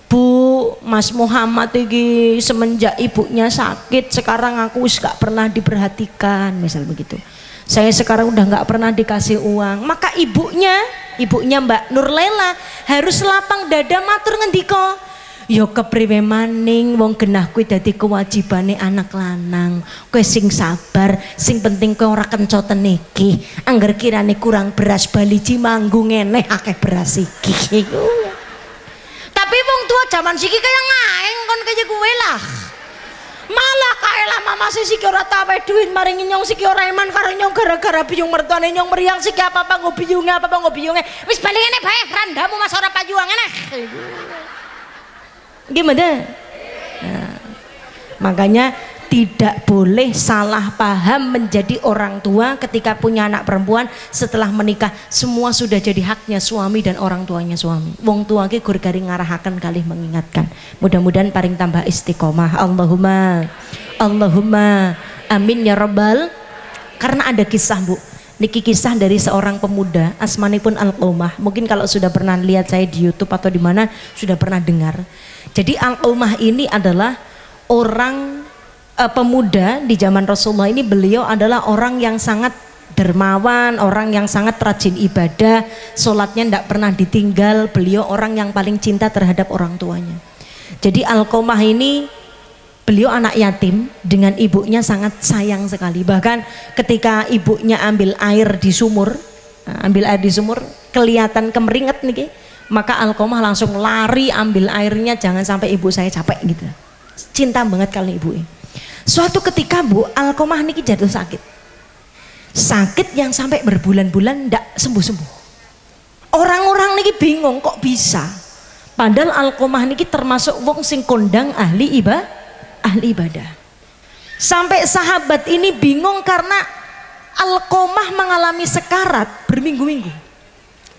Bu, Mas Muhammad ini semenjak ibunya sakit sekarang aku gak pernah diperhatikan, misal begitu. Saya sekarang udah gak pernah dikasih uang. Maka ibunya Mbak Nur Laila harus lapang dada matur ngendika, yo kepriwe maning wong genah kuwi dadi kewajibane anak lanang. Kowe sing sabar, sing penting kowe ora kencoten iki. Angger kirane kurang beras baliji manggung eneh akeh beras iki. Tapi wong tua zaman siki kaya ngaeng kon kaya kowe lah. Malah kae lah mama siki ora tawe duit maringi nyong siki ora eman karo nyong gara-gara biyung mertuane nyong meriang siki apa-apa nggo biyunge wis bali ngene bae randamu mas ora payuang ngene. Gimana? Nah, makanya tidak boleh salah paham menjadi orang tua ketika punya anak perempuan. Setelah menikah semua sudah jadi haknya suami dan orang tuanya suami. Wong tua ki gur garing ngarahaken kalih mengingatkan. Mudah-mudahan paring tambah istiqomah. Allahumma amin ya rabbal. Karena ada kisah Bu, niki kisah dari seorang pemuda asmanipun Alqomah. Mungkin kalau sudah pernah lihat saya di YouTube atau di mana sudah pernah dengar. Jadi Alqomah ini adalah orang pemuda di zaman Rasulullah ini. Beliau adalah orang yang sangat dermawan, orang yang sangat rajin ibadah, sholatnya tidak pernah ditinggal. Beliau orang yang paling cinta terhadap orang tuanya. Jadi Alqomah ini beliau anak yatim dengan ibunya sangat sayang sekali. Bahkan ketika ibunya ambil air di sumur, kelihatan kemeringet nih, maka Alqomah langsung lari ambil airnya, jangan sampai ibu saya capek gitu. Cinta banget kali ibu ini. Suatu ketika Bu, Alqomah niki jatuh sakit yang sampai berbulan-bulan ndak sembuh-sembuh. Orang-orang niki bingung kok bisa. Padahal Alqomah niki termasuk wong sing kondang ahli ibadah. Sampai sahabat ini bingung karena Alqomah mengalami sekarat berminggu-minggu.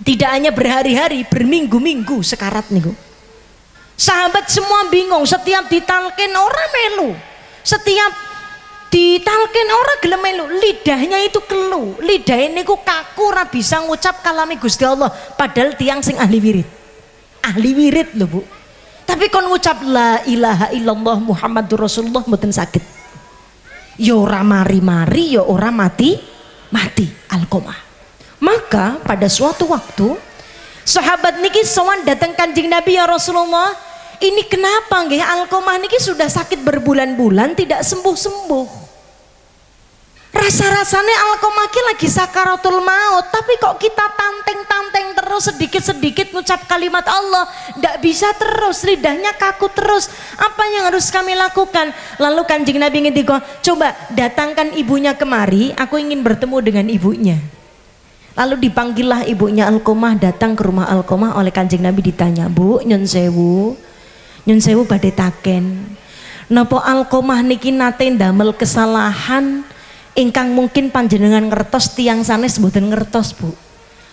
Tidak hanya berhari-hari, berminggu-minggu sekarat niku. Sahabat semua bingung, setiap ditalkin orang melu. Setiap ditalkin orang gelem melu, lidahnya itu kelu, lidah ini ku kaku, ora bisa ngucap kalami Gusti Allah. Padahal tiang sing ahli wirid loh Bu. Tapi kon ngucap la ilaha illallah Muhammadur Rasulullah mboten sakit. Yo ora mari-mari, yo ora mati Alqomah. Maka pada suatu waktu sahabat niki sowan datang Kanjeng Nabi, ya Rasulullah, ini kenapa nggih Alqomah niki sudah sakit berbulan-bulan tidak sembuh-sembuh. Rasa-rasanya Alqomah ki lagi sakaratul maut, tapi kok kita tanteng-tanteng terus sedikit-sedikit ngucap kalimat Allah, ndak bisa terus, lidahnya kaku terus. Apa yang harus kami lakukan? Lalu Kanjeng Nabi ngendika, coba datangkan ibunya kemari, aku ingin bertemu dengan ibunya. Lalu dipanggillah ibunya Alqomah datang ke rumah Alqomah. Oleh Kanjeng Nabi ditanya, Bu, nyun sewu badhe taken, napa Alqomah niki nate ndamel kesalahan ingkang mungkin panjenengan ngertos tiang sanes mboten ngertos Bu?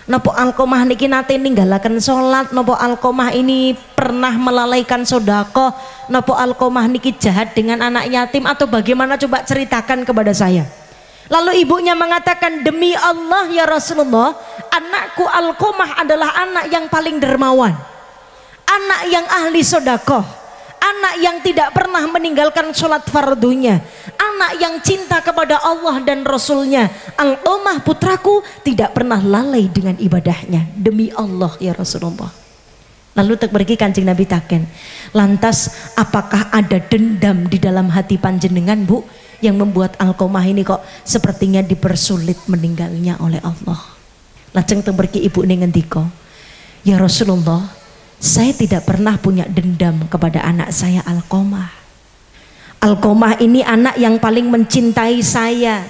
Napa Alqomah niki nate ninggalaken salat? Napa Alqomah ini pernah melalaikan sedekah? Napa Alqomah niki jahat dengan anak yatim atau bagaimana? Coba ceritakan kepada saya. Lalu ibunya mengatakan, demi Allah ya Rasulullah, anakku Alqomah adalah anak yang paling dermawan, anak yang ahli sedekah, anak yang tidak pernah meninggalkan sholat fardunya, anak yang cinta kepada Allah dan Rasulnya. Alqomah putraku tidak pernah lalai dengan ibadahnya, demi Allah ya Rasulullah. Lalu pergi Kanjeng Nabi taken, lantas apakah ada dendam di dalam hati panjenengan Bu, yang membuat Alqomah ini kok sepertinya dipersulit meninggalnya oleh Allah? Lajeng pergi ibu ini ngendika, ya Rasulullah, Saya tidak pernah punya dendam kepada anak saya Alqomah. Alqomah ini anak yang paling mencintai saya.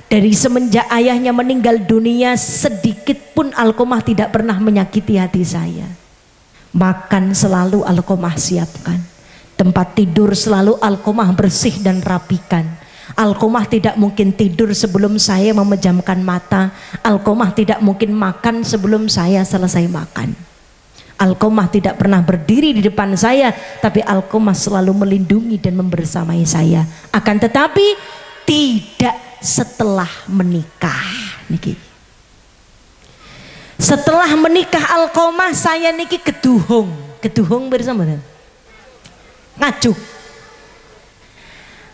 Dari semenjak ayahnya meninggal dunia, sedikit pun Alqomah tidak pernah menyakiti hati saya. Makan selalu Alqomah siapkan, tempat tidur selalu Alqomah bersih dan rapikan. Alqomah tidak mungkin tidur sebelum saya memejamkan mata. Alqomah tidak mungkin makan sebelum saya selesai makan. Alqomah tidak pernah berdiri di depan saya, tapi Alqomah selalu melindungi dan membersamai saya. Akan tetapi tidak setelah menikah niki. Setelah menikah Alqomah saya niki keduhung bersama ngajuk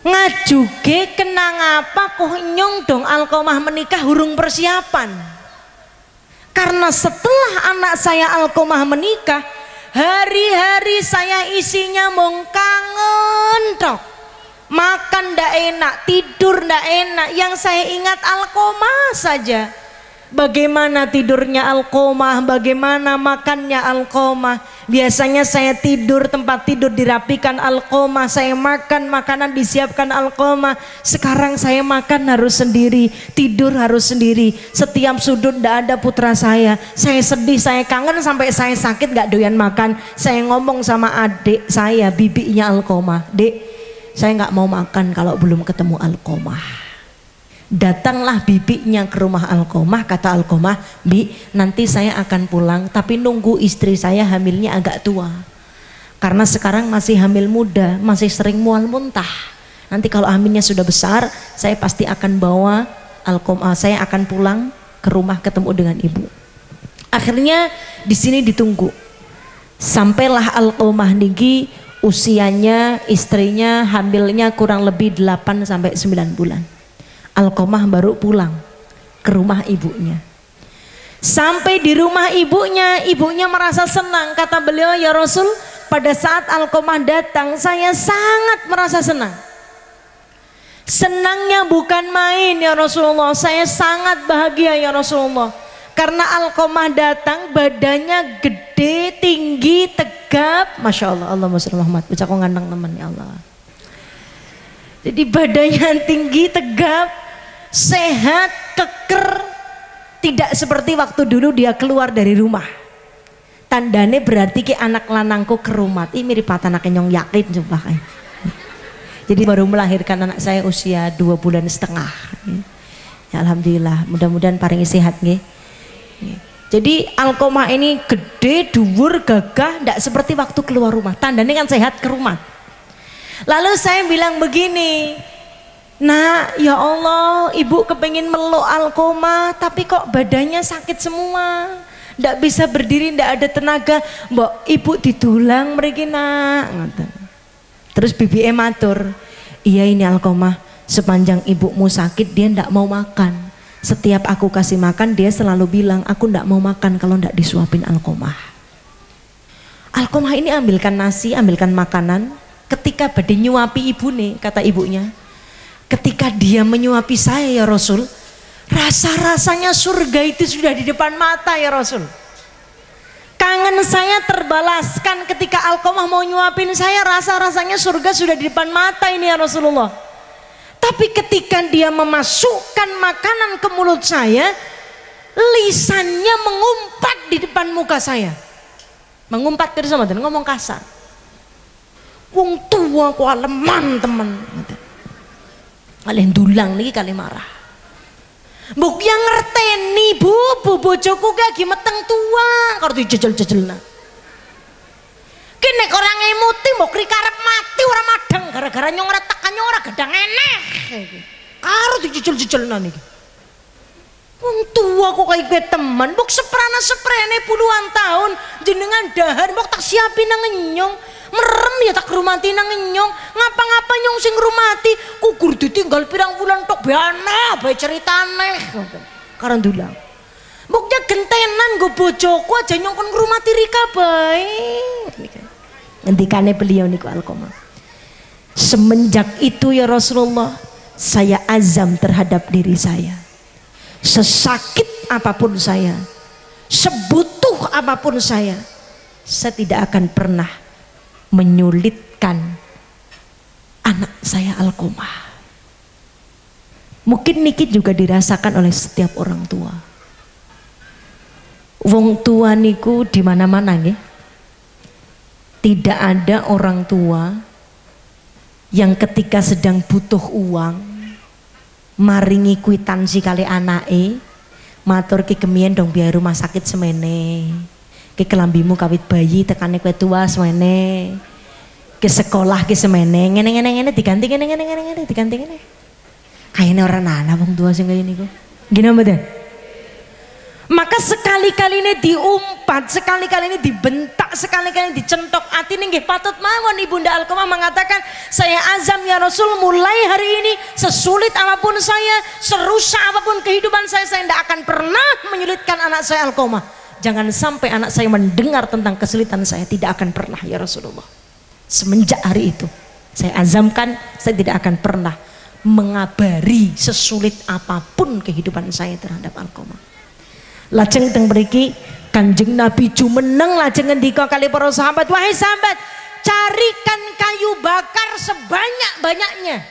ngajuge kenang apa kok nyong dong Alqomah menikah hurung persiapan. Karena setelah anak saya Alqomah menikah, hari-hari saya isinya mong kangen tok. Makan ndak enak, tidur ndak enak. Yang saya ingat Alqomah saja. Bagaimana tidurnya Alqomah, bagaimana makannya Alqomah. Biasanya saya tidur, tempat tidur dirapikan Alqomah, saya makan, makanan disiapkan Alqomah. Sekarang saya makan harus sendiri, tidur harus sendiri. Setiap sudut ndak ada putra saya sedih, saya kangen, sampai saya sakit gak doyan makan. Saya ngomong sama adik saya, bibinya Alqomah, "Dek, saya nggak mau makan kalau belum ketemu Alqomah." Datanglah bibinya ke rumah Alqomah, kata Alqomah, "Bi, nanti saya akan pulang, tapi nunggu istri saya hamilnya agak tua. Karena sekarang masih hamil muda, masih sering mual muntah. Nanti kalau hamilnya sudah besar, saya pasti akan bawa Alqomah, saya akan pulang ke rumah ketemu dengan ibu." Akhirnya di sini ditunggu. Sampailah Alqomah niki usianya, istrinya hamilnya kurang lebih 8 sampai 9 bulan. Alqomah baru pulang ke rumah ibunya. Sampai di rumah ibunya merasa senang. Kata beliau, "Ya Rasul, pada saat Alqomah datang, saya sangat merasa senang. Senangnya bukan main ya Rasulullah, saya sangat bahagia ya Rasulullah. Karena Alqomah datang, badannya gede, tinggi, tegap. Masya Allah, Allahumma sholli Muhammad. Baca kok ngandang teman ya Allah. Jadi badannya tinggi, tegap, sehat, keker. Tidak seperti waktu dulu dia keluar dari rumah. Tandane berarti ki anak lanangku kerumat. Ini mirip anak nyong yakin coba. Jadi baru melahirkan anak saya usia 2,5 bulan. Ya, alhamdulillah, mudah-mudahan paringi sehat nggih. Jadi Alqomah ini gede, dhuwur, gagah, tidak seperti waktu keluar rumah. Tandanya kan sehat kerumat. Lalu saya bilang begini, "Nak, ya Allah, ibu kepengin meluk Alqomah, tapi kok badannya sakit semua, tidak bisa berdiri, tidak ada tenaga. Mbok ibu ditulang mriki nak." Terus bibi matur, "Iya ini Alqomah, sepanjang ibumu sakit dia tidak mau makan. Setiap aku kasih makan dia selalu bilang aku tidak mau makan kalau tidak disuapin Alqomah." Alqomah ini ambilkan nasi, ambilkan makanan. Ketika badhe nyuapi ibu nih, kata ibunya, "Ketika dia menyuapi saya ya Rasul, rasa-rasanya surga itu sudah di depan mata ya Rasul. Kangen saya terbalaskan ketika Alqomah mau nyuapin saya, rasa-rasanya surga sudah di depan mata ini ya Rasulullah. Tapi ketika dia memasukkan makanan ke mulut saya, lisannya mengumpat di depan muka saya." Mengumpat terus sama ngomong kasar. "Wong tua kok aleman temen." Kalian dulang nih kali marah. "Mbok yang ngerteni bu bojoku gak meteng tua karo dijejel-jejelna. Ki nek ora ngemuti mbok krikarep mati ora madang gara-gara nyong ora tekan nyong ora gedang eneh. Karo dijejel-jejelna niki. Wong tua kok kaya temen, mbok seprana-seprene puluhan tahun jenengan dahar mbok tak siapin nang nyong. Merem ya tak rumati nang nyong, ngapa-ngapa nyong sing rumati, kugur ditinggal pirang bulan tok beana bae ceritane." Karo ndulang. Mboknya gentenan nggo bojoku aja nyong kon ngrumati rika bae. Ngendikane beliau niku Alqomah. "Semenjak itu ya Rasulullah, saya azam terhadap diri saya. Sesakit apapun saya, sebutuh apapun saya, saya tidak akan pernah menyulitkan anak saya Alqomah. Mungkin niki juga dirasakan oleh setiap orang tua. Wong tua niku di mana-mana nggih. Tidak ada orang tua yang ketika sedang butuh uang maringi kwitansi kali anake, matur ki kemien dong biaya rumah sakit semene. Ki kelambimu kawit bayi tekane kowe tua semene. Ke sekolah ki semene ngene diganti ngene diganti ngene. Kayaknya orang anak wong tua sing kaya niku. Gini mboten? Maka sekali-kali ini diumpat, sekali-kali ini dibentak, sekali-kali ini dicentok hati nih patut mawon Ibunda Alqomah mengatakan, saya azam ya Rasul, mulai hari ini sesulit apapun saya, serusak apapun kehidupan saya tidak akan pernah menyulitkan anak saya Alqomah. Jangan sampai anak saya mendengar tentang kesulitan saya, tidak akan pernah ya Rasulullah. Semenjak hari itu saya azamkan, saya tidak akan pernah mengabari sesulit apapun kehidupan saya terhadap Alqomah. Lajeng teng mriki Kanjeng Nabi jumeneng lajeng ngendika kali para sahabat, wahai sahabat, carikan kayu bakar sebanyak-banyaknya.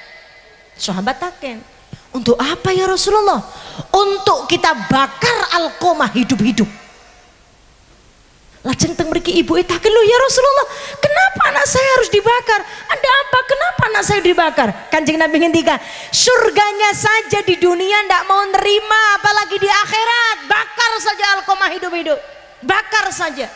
Sahabat taken, untuk apa ya Rasulullah? Untuk kita bakar Alqomah hidup-hidup. Lajeng teng mriki ibu taken, lho ya Rasulullah, kenapa anak saya harus dibakar? Ada apa? Kenapa anak saya dibakar? Kanjeng Nabi ngendika, surganya saja di dunia ndak mau nerima, apalagi di akhirat. Bakar saja Alqomah hidup-hidup, bakar saja.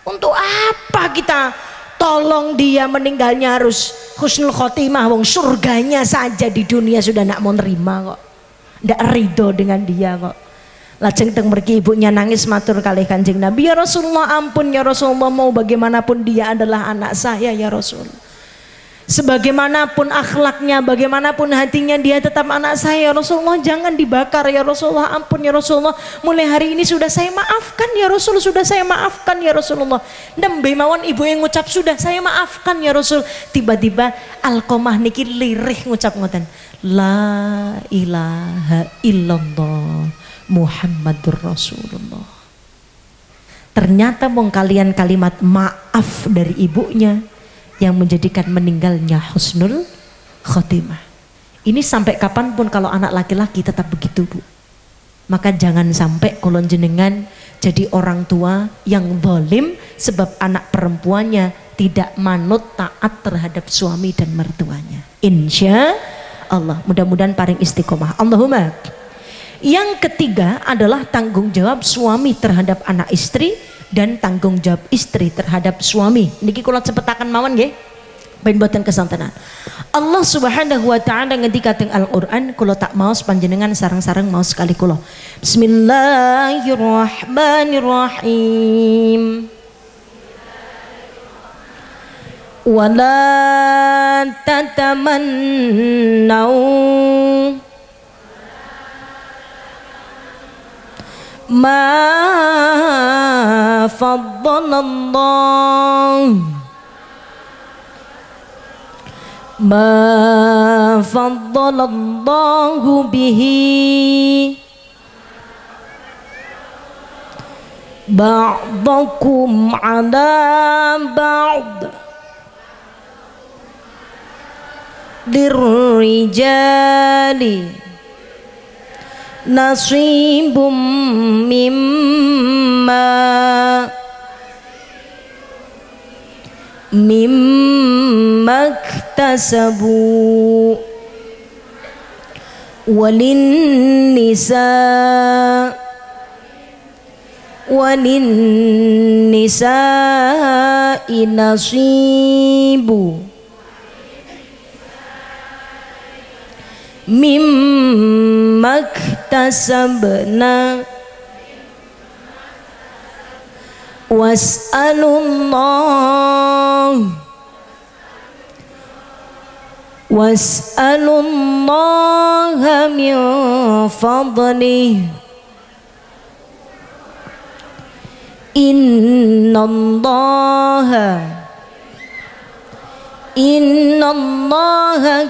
Untuk apa kita tolong dia meninggalnya harus husnul khotimah, wong surganya saja di dunia sudah ndak mau nerima kok, ndak ridho dengan dia kok. Lajeng teng mriki ibunya nangis matur kalih Kanjeng Nabi, ya Rasulullah, ampun ya Rasulullah, mau bagaimanapun dia adalah anak saya ya Rasul. Sebagaimanapun akhlaknya, bagaimanapun hatinya, dia tetap anak saya ya Rasulullah, jangan dibakar ya Rasulullah, ampun ya Rasulullah, mulai hari ini sudah saya maafkan ya Rasul, sudah saya maafkan ya Rasulullah. Nembe mawon ibu yang ngucap sudah saya maafkan ya Rasul, tiba-tiba Alqomah niki lirih ngucap ngoten, la ilaha illallah Muhammadur Rasulullah. Ternyata mong kalian kalimat maaf dari ibunya yang menjadikan meninggalnya husnul khotimah. Ini sampai kapanpun kalau anak laki-laki tetap begitu, Bu. Maka jangan sampai kulon jenengan jadi orang tua yang zalim sebab anak perempuannya tidak manut taat terhadap suami dan mertuanya. Insya Allah, mudah-mudahan paring istiqomah. Allahumma. Yang ketiga adalah tanggung jawab suami terhadap anak istri dan tanggung jawab istri terhadap suami. Niki kula cepetaken mawon nggih. Ben boten kesantenan. Allah Subhanahu wa taala ngendika teng Al-Qur'an, kula tak maos panjenengan sareng-sareng maos sekali kula. Bismillahirrahmanirrahim. Wala tatamannau ma faddalallahu bihi ba'dakum ala ba'd lirrijali nasibum mimma iktasabu walin nisa'i nasibu mimma iktasabna was'alullaha min fadlih innallaha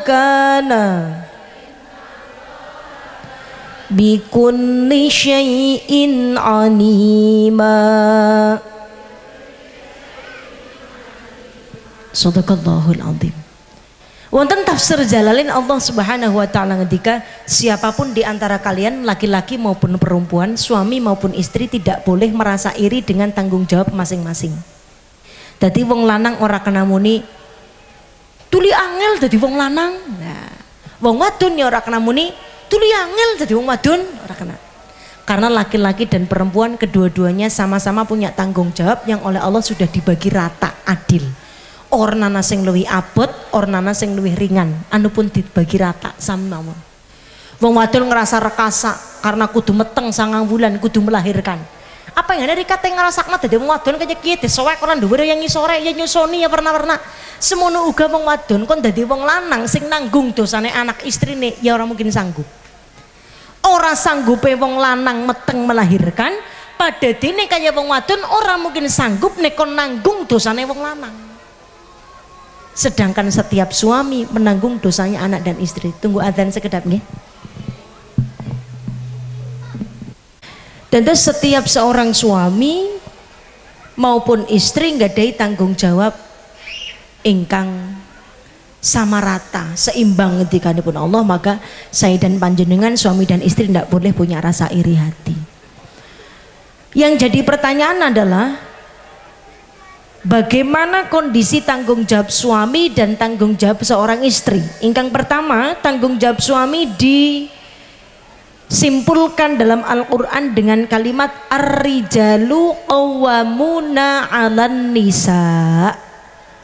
kana bikulli syai'in alima. Shadaqallahul azim. Wonten tafsir Jalalain Allah Subhanahu wa taala ngendika, siapapun di antara kalian laki-laki maupun perempuan, suami maupun istri tidak boleh merasa iri dengan tanggung jawab masing-masing. Dadi wong lanang ora kena muni tuli angel dadi wong lanang. Nah, wong wadon ya ora kena muni tuli angel dadi wong wadon, ora kena. Karena laki-laki dan perempuan kedua-duanya sama-sama punya tanggung jawab yang oleh Allah sudah dibagi rata, adil. Ornana sing luwih abot, ornana sing luwih ringan, anu pun dibagi rata sama mawon. Wong wadon ngerasa rekasa karena kudu meteng 9 bulan, kudu melahirkan. Apa yang dari kate ngrasakna dadi wong wadon kaya kiye disowek ora dhuwur yang ngisore ya nyusoni ya pernah. Semono uga wong wadon kon dadi wong lanang sing nanggung dosane anak istrine ya ora mungkin sanggup. Ora sanggupe wong lanang meteng melahirkan, padadene kaya wong wadon ora mungkin sanggup nek kon nanggung dosane wong lanang. Sedangkan setiap suami menanggung dosanya anak dan istri. Tunggu adzan sekedap nggih. Dan setiap seorang suami maupun istri nggadahi tanggung jawab ingkang sama rata, seimbang ngendikanipun Allah. Maka saya dan panjenengan suami dan istri tidak boleh punya rasa iri hati. Yang jadi pertanyaan adalah bagaimana kondisi tanggung jawab suami dan tanggung jawab seorang istri. Ingkang pertama, tanggung jawab suami disimpulkan dalam Al-Quran dengan kalimat ar-rijalu qawwamuna 'alan nisa.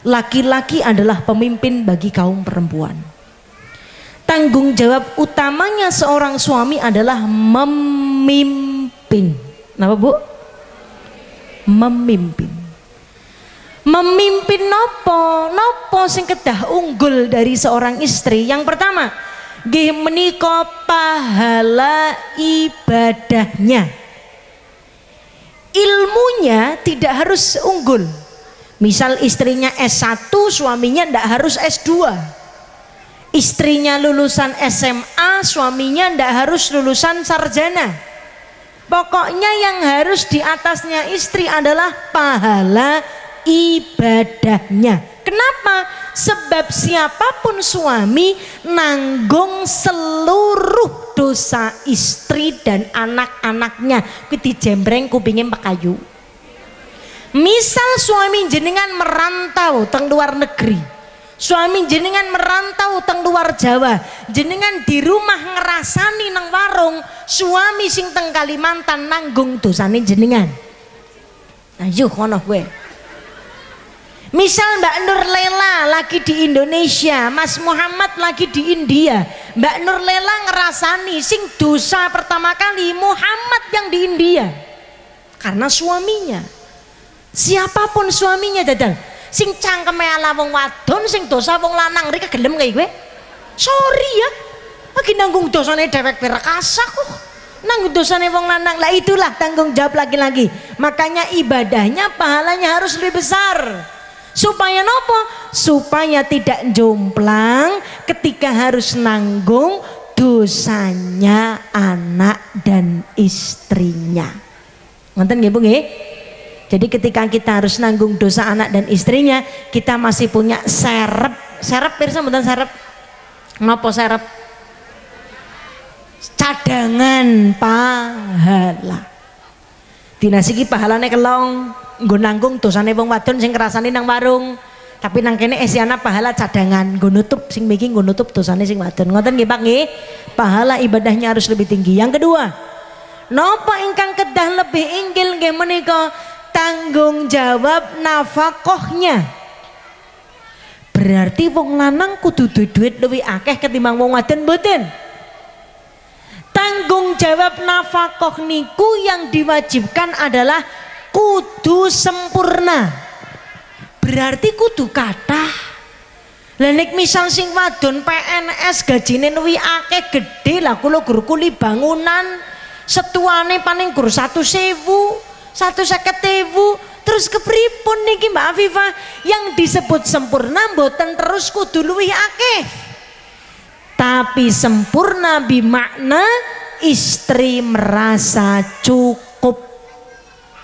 Laki-laki adalah pemimpin bagi kaum perempuan. Tanggung jawab utamanya seorang suami adalah memimpin. Kenapa Bu? Memimpin. Memimpin nopo sing kedah unggul dari seorang istri. Yang pertama, nggih menika pahala ibadahnya. Ilmunya tidak harus unggul. Misal istrinya S1, suaminya tidak harus S2. Istrinya lulusan SMA, suaminya tidak harus lulusan sarjana. Pokoknya yang harus di atasnya istri adalah pahala ibadahnya. Kenapa? Sebab siapapun suami nanggung seluruh dosa istri dan anak-anaknya. Kuwi dijembreng kupingin pekayu. Misal suami jenengan merantau teng luar negeri, suami jenengan merantau teng luar Jawa, jenengan di rumah ngerasani nang warung, suami sing teng Kalimantan nanggung dosane jenengan. Ayo kono kowe. Misal Mbak Nur Lela lagi di Indonesia, Mas Muhammad lagi di India, Mbak Nur Lela ngerasani sing dosa pertama kali Muhammad yang di India karena suaminya. Siapapun suaminya dadal sing cangkeme ala wong wadon, sing dosa wong lanang rika gelem kae kowe. Sorry ya, lagi nanggung dosane dhewek rekasa kok. Nanggung dosane wong lanang. Lah itulah tanggung jawab laki-laki. Makanya ibadahnya pahalanya harus lebih besar. Supaya nopo? Supaya tidak jomplang ketika harus nanggung dosanya anak dan istrinya. Ngonten nggih Bu nggih? Jadi ketika kita harus nanggung dosa anak dan istrinya, kita masih punya serep. Serep pirsa mboten serep? Napa serep? Cadangan pahala. Dinas iki pahalane kelong nggo nanggung dosane wong wadon sing ngrasani nang warung. Tapi nang kene esiana pahala cadangan nggo nutup sing miki nggo nutup dosane sing wadon. Ngoten nggih Pak nggih? Pahala ibadahnya harus lebih tinggi. Yang kedua, napa ingkang kedah lebih inggil nggih menika? Tanggung jawab nafkahnya. Berarti wong lanang kudu duit luwih akeh ketimbang wong wadon mboten? Tanggung jawab nafkah niku yang diwajibkan adalah kudu sempurna. Berarti kudu kathah. Lah nek misal sing wadon PNS gajine luwih akeh gedhe, lah kula gur kuli bangunan setuane paling gur 1.000, 150.000, terus kepripun niki Mbak Afifah? Yang disebut sempurna mboten terus kudu luwih akeh. Tapi sempurna bimakna istri merasa cukup.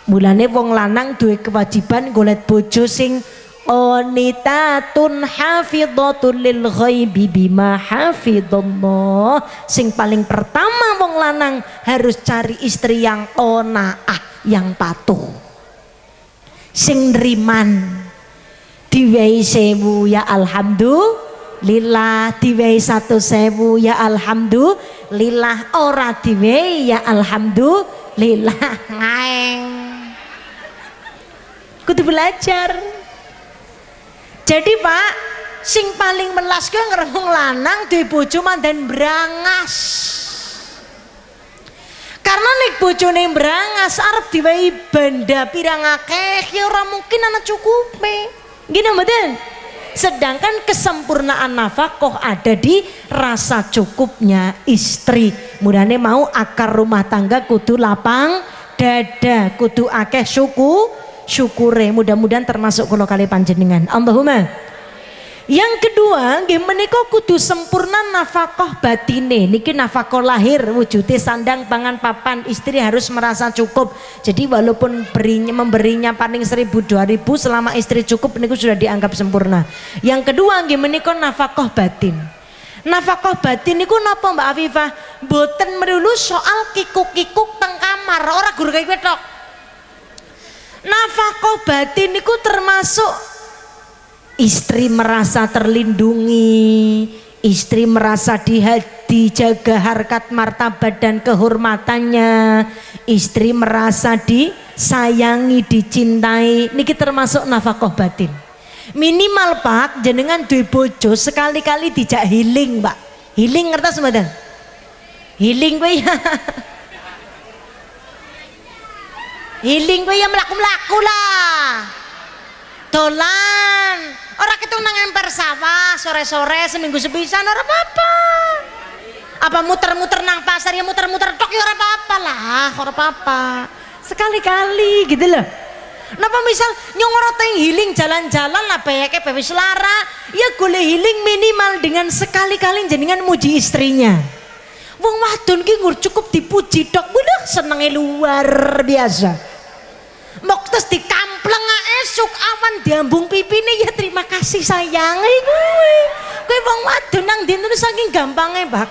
Mulane wong lanang duwe kewajiban golek bojo sing qanitatun hafidhatun lil ghaibi bima hafidhallah. Sing paling pertama wong lanang harus cari istri yang qanaah, yang patuh, sing nriman. Diwehi 1000 ya alhamdulillah, diwehi 1.000 ya alhamdulillah, ora diwehi ya alhamdulillah. Ngaeng kudu belajar. Jadi Pak, sing paling melas kuwi ngremung lanang duwe bojo mandan brangas. Karena nek bojone brangas arep diwehi banda pirang akeh ya ora mungkin ana cukupe. Gini mboten? Sedangkan kesempurnaan nafkah ada di rasa cukupnya istri. Mudane mau akar rumah tangga kudu lapang dada, kudu akeh syukure. Mudah-mudahan termasuk kula kali panjenengan. Allahumma. Yang kedua, nggih menika kudu sempurna nafkah batine. Niki nafkah lahir wujude sandang pangan papan, istri harus merasa cukup. Jadi walaupun memberinya paling 1000 2000 selama istri cukup niku sudah dianggap sempurna. Yang kedua nggih menika nafkah batin. Nafkah batin niku napa Mbak Afifah? Mboten melulu soal kikuk-kikuk teng kamar, ora guru kaya kowe tok. Nafkah batin niku termasuk istri merasa terlindungi, istri merasa dijaga harkat martabat dan kehormatannya, istri merasa disayangi, dicintai. Niki termasuk nafkah batin. Minimal Pak, jenengan duwe bojo sekali-kali dijak healing Pak. Healing ngertos mboten? Healing kowe ya. Healing kowe ya mlaku-mlaku lah. Dolan, ora ketung nang emper sawah sore-sore seminggu sepisan ora apa-apa. Apa muter-muter nang pasar ya muter-muter tok ya ora apa-apa lah, ora apa-apa. Sekali-kali gitu loh. Napa misal nyongoroteng healing jalan-jalan lah bayake wis lara, ya golek healing minimal dengan sekali-kali jenengan muji istrinya. Wong wadon ki ngur cukup dipuji tok, bener senenge luar biasa. Mok terus dikampleng esuk awan diambung pipine ya terima kasih sayang kowe wong wadon nang ndi saking gampange Pak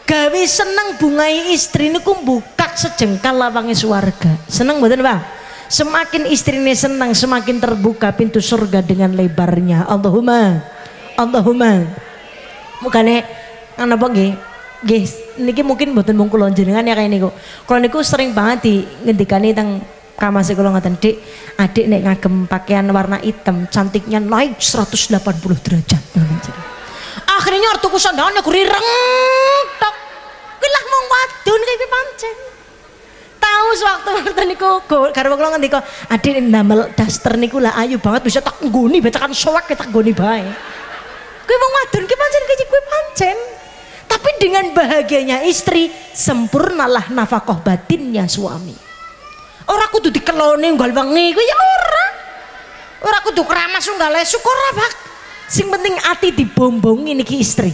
gawe seneng bungai istri niku mbukak sejengkal lawange swarga. Seneng mboten Pak? Semakin istrine senang semakin terbuka pintu surga dengan lebarnya. Allahumma Allahumma. Mukane napa nggih? Nggih niki mungkin mboten mung kula jenengan ya kaya niku. Kula niku sering banget di ngendikane teng kamase kula ngoten, Dik, adik nek ngagem pakaian warna hitam cantiknya naik 180 derajat. Akhirnya ortuku sandalnya kurireng tok. Kuwi lah mung wadon iki pancen. Tahu sewaktu niku karo kula ngendika, adik ndamel daster niku lah ayu banget bisa tak nggoni betakan soak tak nggoni bae. Kuwi wong wadon ki pancen kaya kuwi pancen. Tapi dengan bahagianya istri, sempurnalah nafkah batinnya suami. Ora kudu dikelone nggal wengi kuwi ya ora. Ora kudu keramas nggal esuk ora, Pak. Sing penting ati dibombongi niki istri.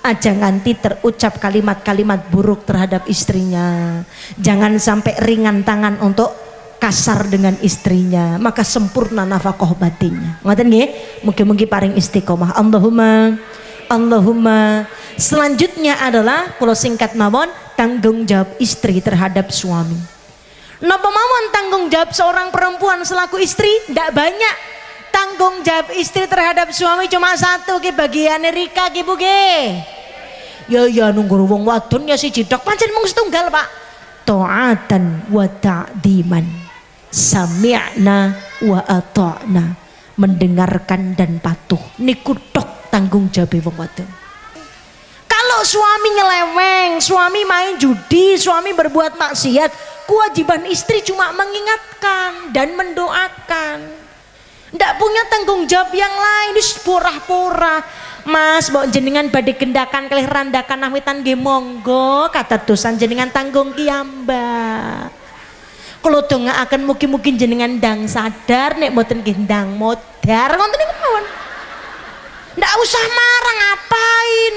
Aja nganti terucap kalimat-kalimat buruk terhadap istrinya. Jangan sampai ringan tangan untuk kasar dengan istrinya. Maka sempurna nafkah batinnya. Ngoten nggih? Mugi-mugi paring istiqomah. Allahumma Allahumma. Selanjutnya adalah kula singkat mawon tanggung jawab istri terhadap suami. Napa mawon tanggung jawab seorang perempuan selaku istri? Tidak banyak. Tanggung jawab istri terhadap suami cuma satu ki bagiane Rika ki Bu nggih. Ya nunggu wong wadon ya siji tok pancen mung setunggal Pak. Ta'atan wa ta'diman. Sami'na wa ata'na. Mendengarkan dan patuh. Niku tok tanggung jawab wong wadon. Kalau suami nyeleweng, suami main judi, suami berbuat maksiat, kewajiban istri cuma mengingatkan dan mendoakan. Ndak punya tanggung jawab yang lain, wis porah-porah. Mas, mbok jenengan badhe gendakan kalih randakan nahwitan nggih monggo, katadosan jenengan tanggung ki mbak. Kula dongaaken mugi-mugi jenengan ndang sadar nek mboten nggih ndang modar ngoten niku mawon. Ndak usah marah ngapain.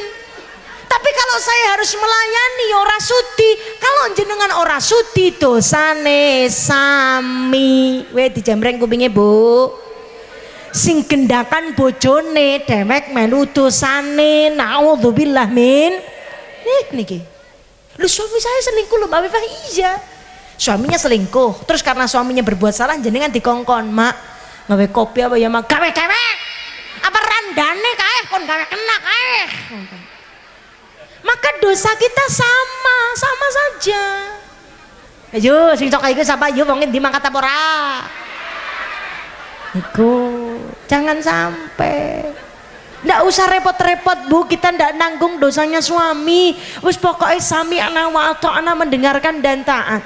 Tapi kalau saya harus melayani ora sudi, kalau jenengan ora sudi dosane sami. Weh dijambreng kupinge Bu. sing gendakan bojone dewek melu dosane, naudzubillah min niki. Lu suami saya selingkuh loh Mbak Wifah. Iya, suaminya selingkuh, terus karena suaminya berbuat salah jenengan dikongkon, mak gawe kopi apa ya mak, gawe apa randane kae kon gawe kena kae. Maka dosa kita sama saja. Ayo sing sok iku sapa yo wong endi mangkat apa ora? Iku jangan sampai. Ndak usah repot-repot Bu, kita ndak nanggung dosanya suami. Wis pokoknya sami ana wa ta'ana, mendengarkan dan taat.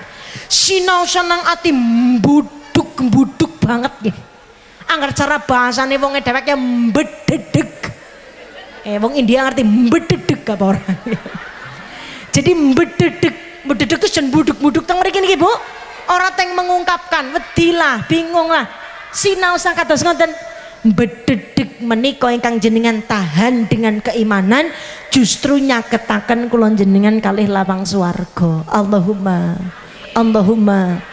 Sinau senang ati mbuduk banget nggih. Angger cara bahasane wong dhewek ya mbededeg. Wong India ngerti mbededeg apa ora? Jadi mbededeg itu jen buduk-buduk teng mriki niki Bu. Ora teng mengungkapkan, wedilah, bingung lah. Sinau sang kados ngoten. Bededeg menika ingkang jenengan tahan dengan keimanan justru nyaketaken kula jenengan kalih lawang swarga. Allahumma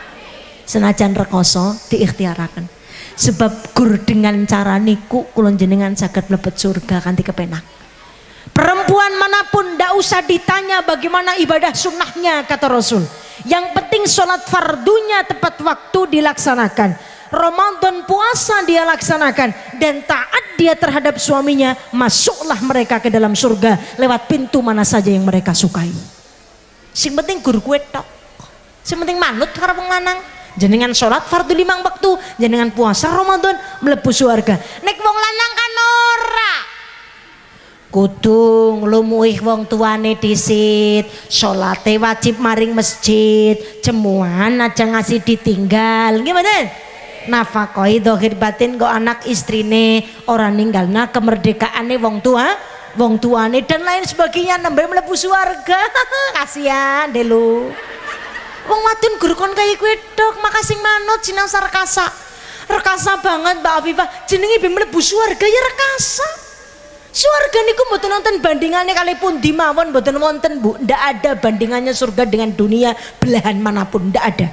senajan rekoso diikhtiaraken. Sebab gur dengan cara niku kula jenengan saged mlebet surga kanthi kepenak. Perempuan manapun ndak usah ditanya bagaimana ibadah sunnahnya kata Rasul. Yang penting sholat fardunya tepat waktu dilaksanakan. Ramadan puasa dia laksanakan dan taat dia terhadap suaminya, masuklah mereka ke dalam surga lewat pintu mana saja yang mereka sukai. Sing penting gur kuwe tok. Sing penting manut karo wong lanang. Jenengan sholat fardu 5 waktu, jenengan puasa Ramadan mlebu surga. Nek wong lanang kan ora. Kudu nglumuih wong tuane dhisit, salate wajib maring masjid, jemuan aja ngasih ditinggal. Gimana? Nafakoi dohir batin kok anak istrine orang ninggalna kemerdekaane wong tuane dan lain sebagainya nambah mlebu surga. Kasihan deh lu. Wong wadon guru kon kaya kowe tok, makasih manut sinau rekasa. Rekasa banget Mbak Afifah, jenenge be mlebu surga ya rekasa. Surga niku mboten wonten bandingannya kali pundi mawon, mboten wonten Bu. Ndak ada bandingannya surga dengan dunia belahan manapun, ndak ada.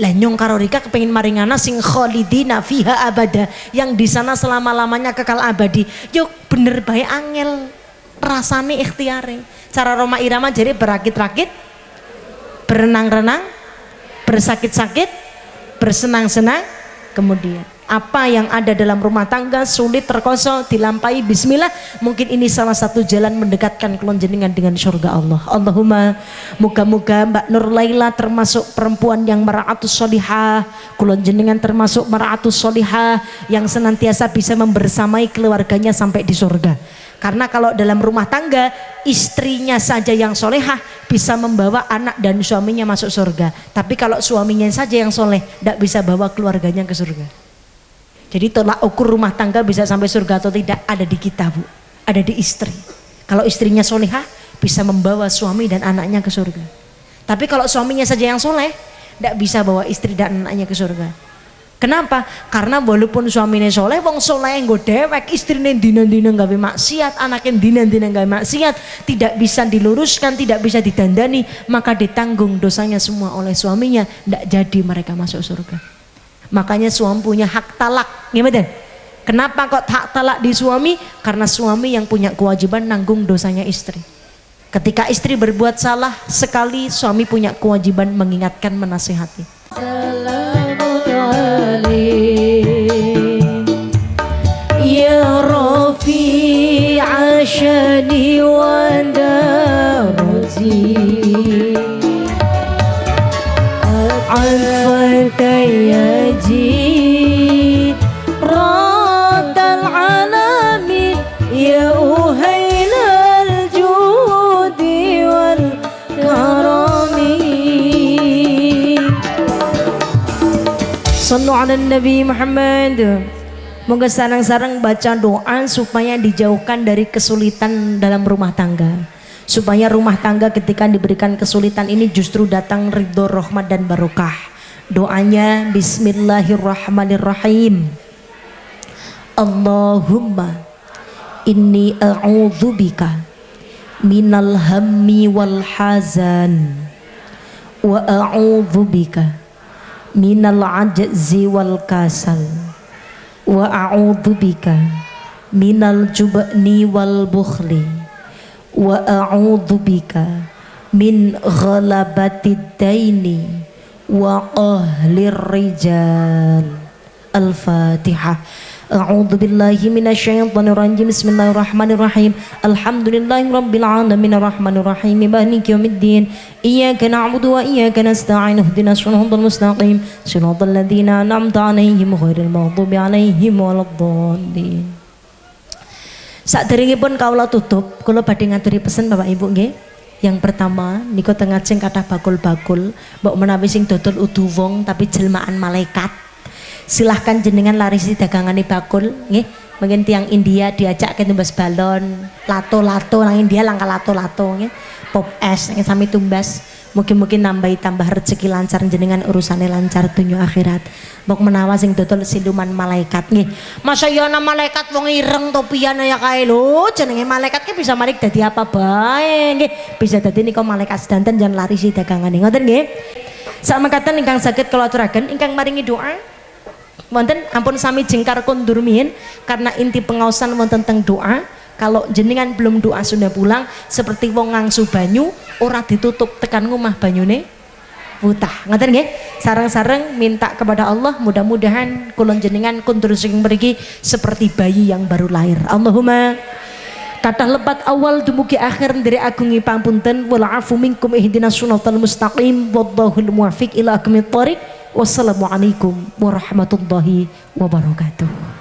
Lah nyong karo Rika kepengin maringana sing khalidina fiha abada, yang di sana selama-lamanya kekal abadi. Yo bener bae angel rasane ikhtiare. Cara Roma Irama jadi berakit-rakit, berenang-renang, bersakit-sakit, bersenang-senang, kemudian apa yang ada dalam rumah tangga sulit terkoso dilampaui bismillah. Mungkin ini salah satu jalan mendekatkan kulon jenengan dengan surga Allah. Allahumma muga-muga Mbak Nur Laila termasuk perempuan yang mar'atus solihah, kulon jenengan termasuk mar'atus solihah yang senantiasa bisa membersamai keluarganya sampai di surga. Karena kalau dalam rumah tangga istrinya saja yang solehah bisa membawa anak dan suaminya masuk surga. Tapi kalau suaminya saja yang soleh tidak bisa bawa keluarganya ke surga. Jadi tolak ukur rumah tangga bisa sampai surga atau tidak ada di kita Bu, ada di istri. Kalau istrinya solehah bisa membawa suami dan anaknya ke surga. Tapi kalau suaminya saja yang soleh tidak bisa bawa istri dan anaknya ke surga. Kenapa? Karena walaupun suaminya soleh, wong soleh nggo dewek, istrine dina-dina gawe maksiat, anaknya dina-dina gawe maksiat, tidak bisa diluruskan, tidak bisa didandani, maka ditanggung dosanya semua oleh suaminya, tidak jadi mereka masuk surga. Makanya suami punya hak talak, gimana? Kenapa kok hak talak di suami? Karena suami yang punya kewajiban nanggung dosanya istri. Ketika istri berbuat salah sekali, suami punya kewajiban mengingatkan, menasihati. Ya Rafi ashani wa darzi عفوك يا جيران العالمين يا أهيل الجود والكرم صلوا على النبي محمد. Moga sarang-sarang baca doa supaya dijauhkan dari kesulitan dalam rumah tangga, supaya rumah tangga ketika diberikan kesulitan ini justru datang ridho, rahmat dan barokah. Doanya bismillahirrahmanirrahim. Allahumma inni a'udzubika minal hammi wal hazan wa a'udzubika minal ajzi wal kasal wa a'udzubika minal jubni wal bukhli wa a'udzubika min ghalabatid daini wa qahlir rijal. Al-Fatihah. A'udzu billahi minasyaitonir rajim. Bismillahirrahmanirrahim. Alhamdulillahirabbil alamin arrahmanir rahim maliki yaumiddin. Iyyaka na'budu wa iyyaka nasta'in. Ihdinas shiratal mustaqim. Shiratal ladzina an'amta 'alaihim ghairil maghdubi 'alaihim waladdallin. Saderengipun kawula tutup, kula badhe ngaturi pesen Bapak Ibu nggih. Yang pertama niku teng ngajeng kathah bakul-bakul, mbok menawi sing dodol udu wong tapi jelmaan malaikat. Silahkan jenengan larisi dagangane bakul nggih. Mungkin tiang India diajak ke tumbas balon, lato-lato nang India langka lato-lato nggih. Pop es nggih sami tumbas. Mungkin nambahi tambah rezeki lancar jenengan urusane lancar dunya akhirat. Mbok menawa sing dodol siluman malaikat nggih. Masa ya ana malaikat wong ireng topian ya kae lho, jenenge malaikat ki bisa marik dadi apa bae nggih. Bisa dadi nika malaikat sedanten jan larisi dagangane ngoten nggih. Sak mekaten ingkang saged kula aturaken ingkang maringi doa wonten ampun sami jengkar kondur miyin karena inti pengaosan wonten teng doa. Kalau jenengan belum doa sudah pulang seperti wong ngangsu banyu ora ditutup tekan ngomah banyune putah. Ngoten nggih. Sareng-sareng minta kepada Allah mudah-mudahan kula jenengan kundur sing mriki seperti bayi yang baru lahir. Allahumma kathah lepat awal dumugi akhir ndherek agungi pangunten wal afu minkum ihdinas shiratal mustaqim wallahul muwaffiq ila aqwamit thoriq. Wassalamualaikum warahmatullahi wabarakatuh.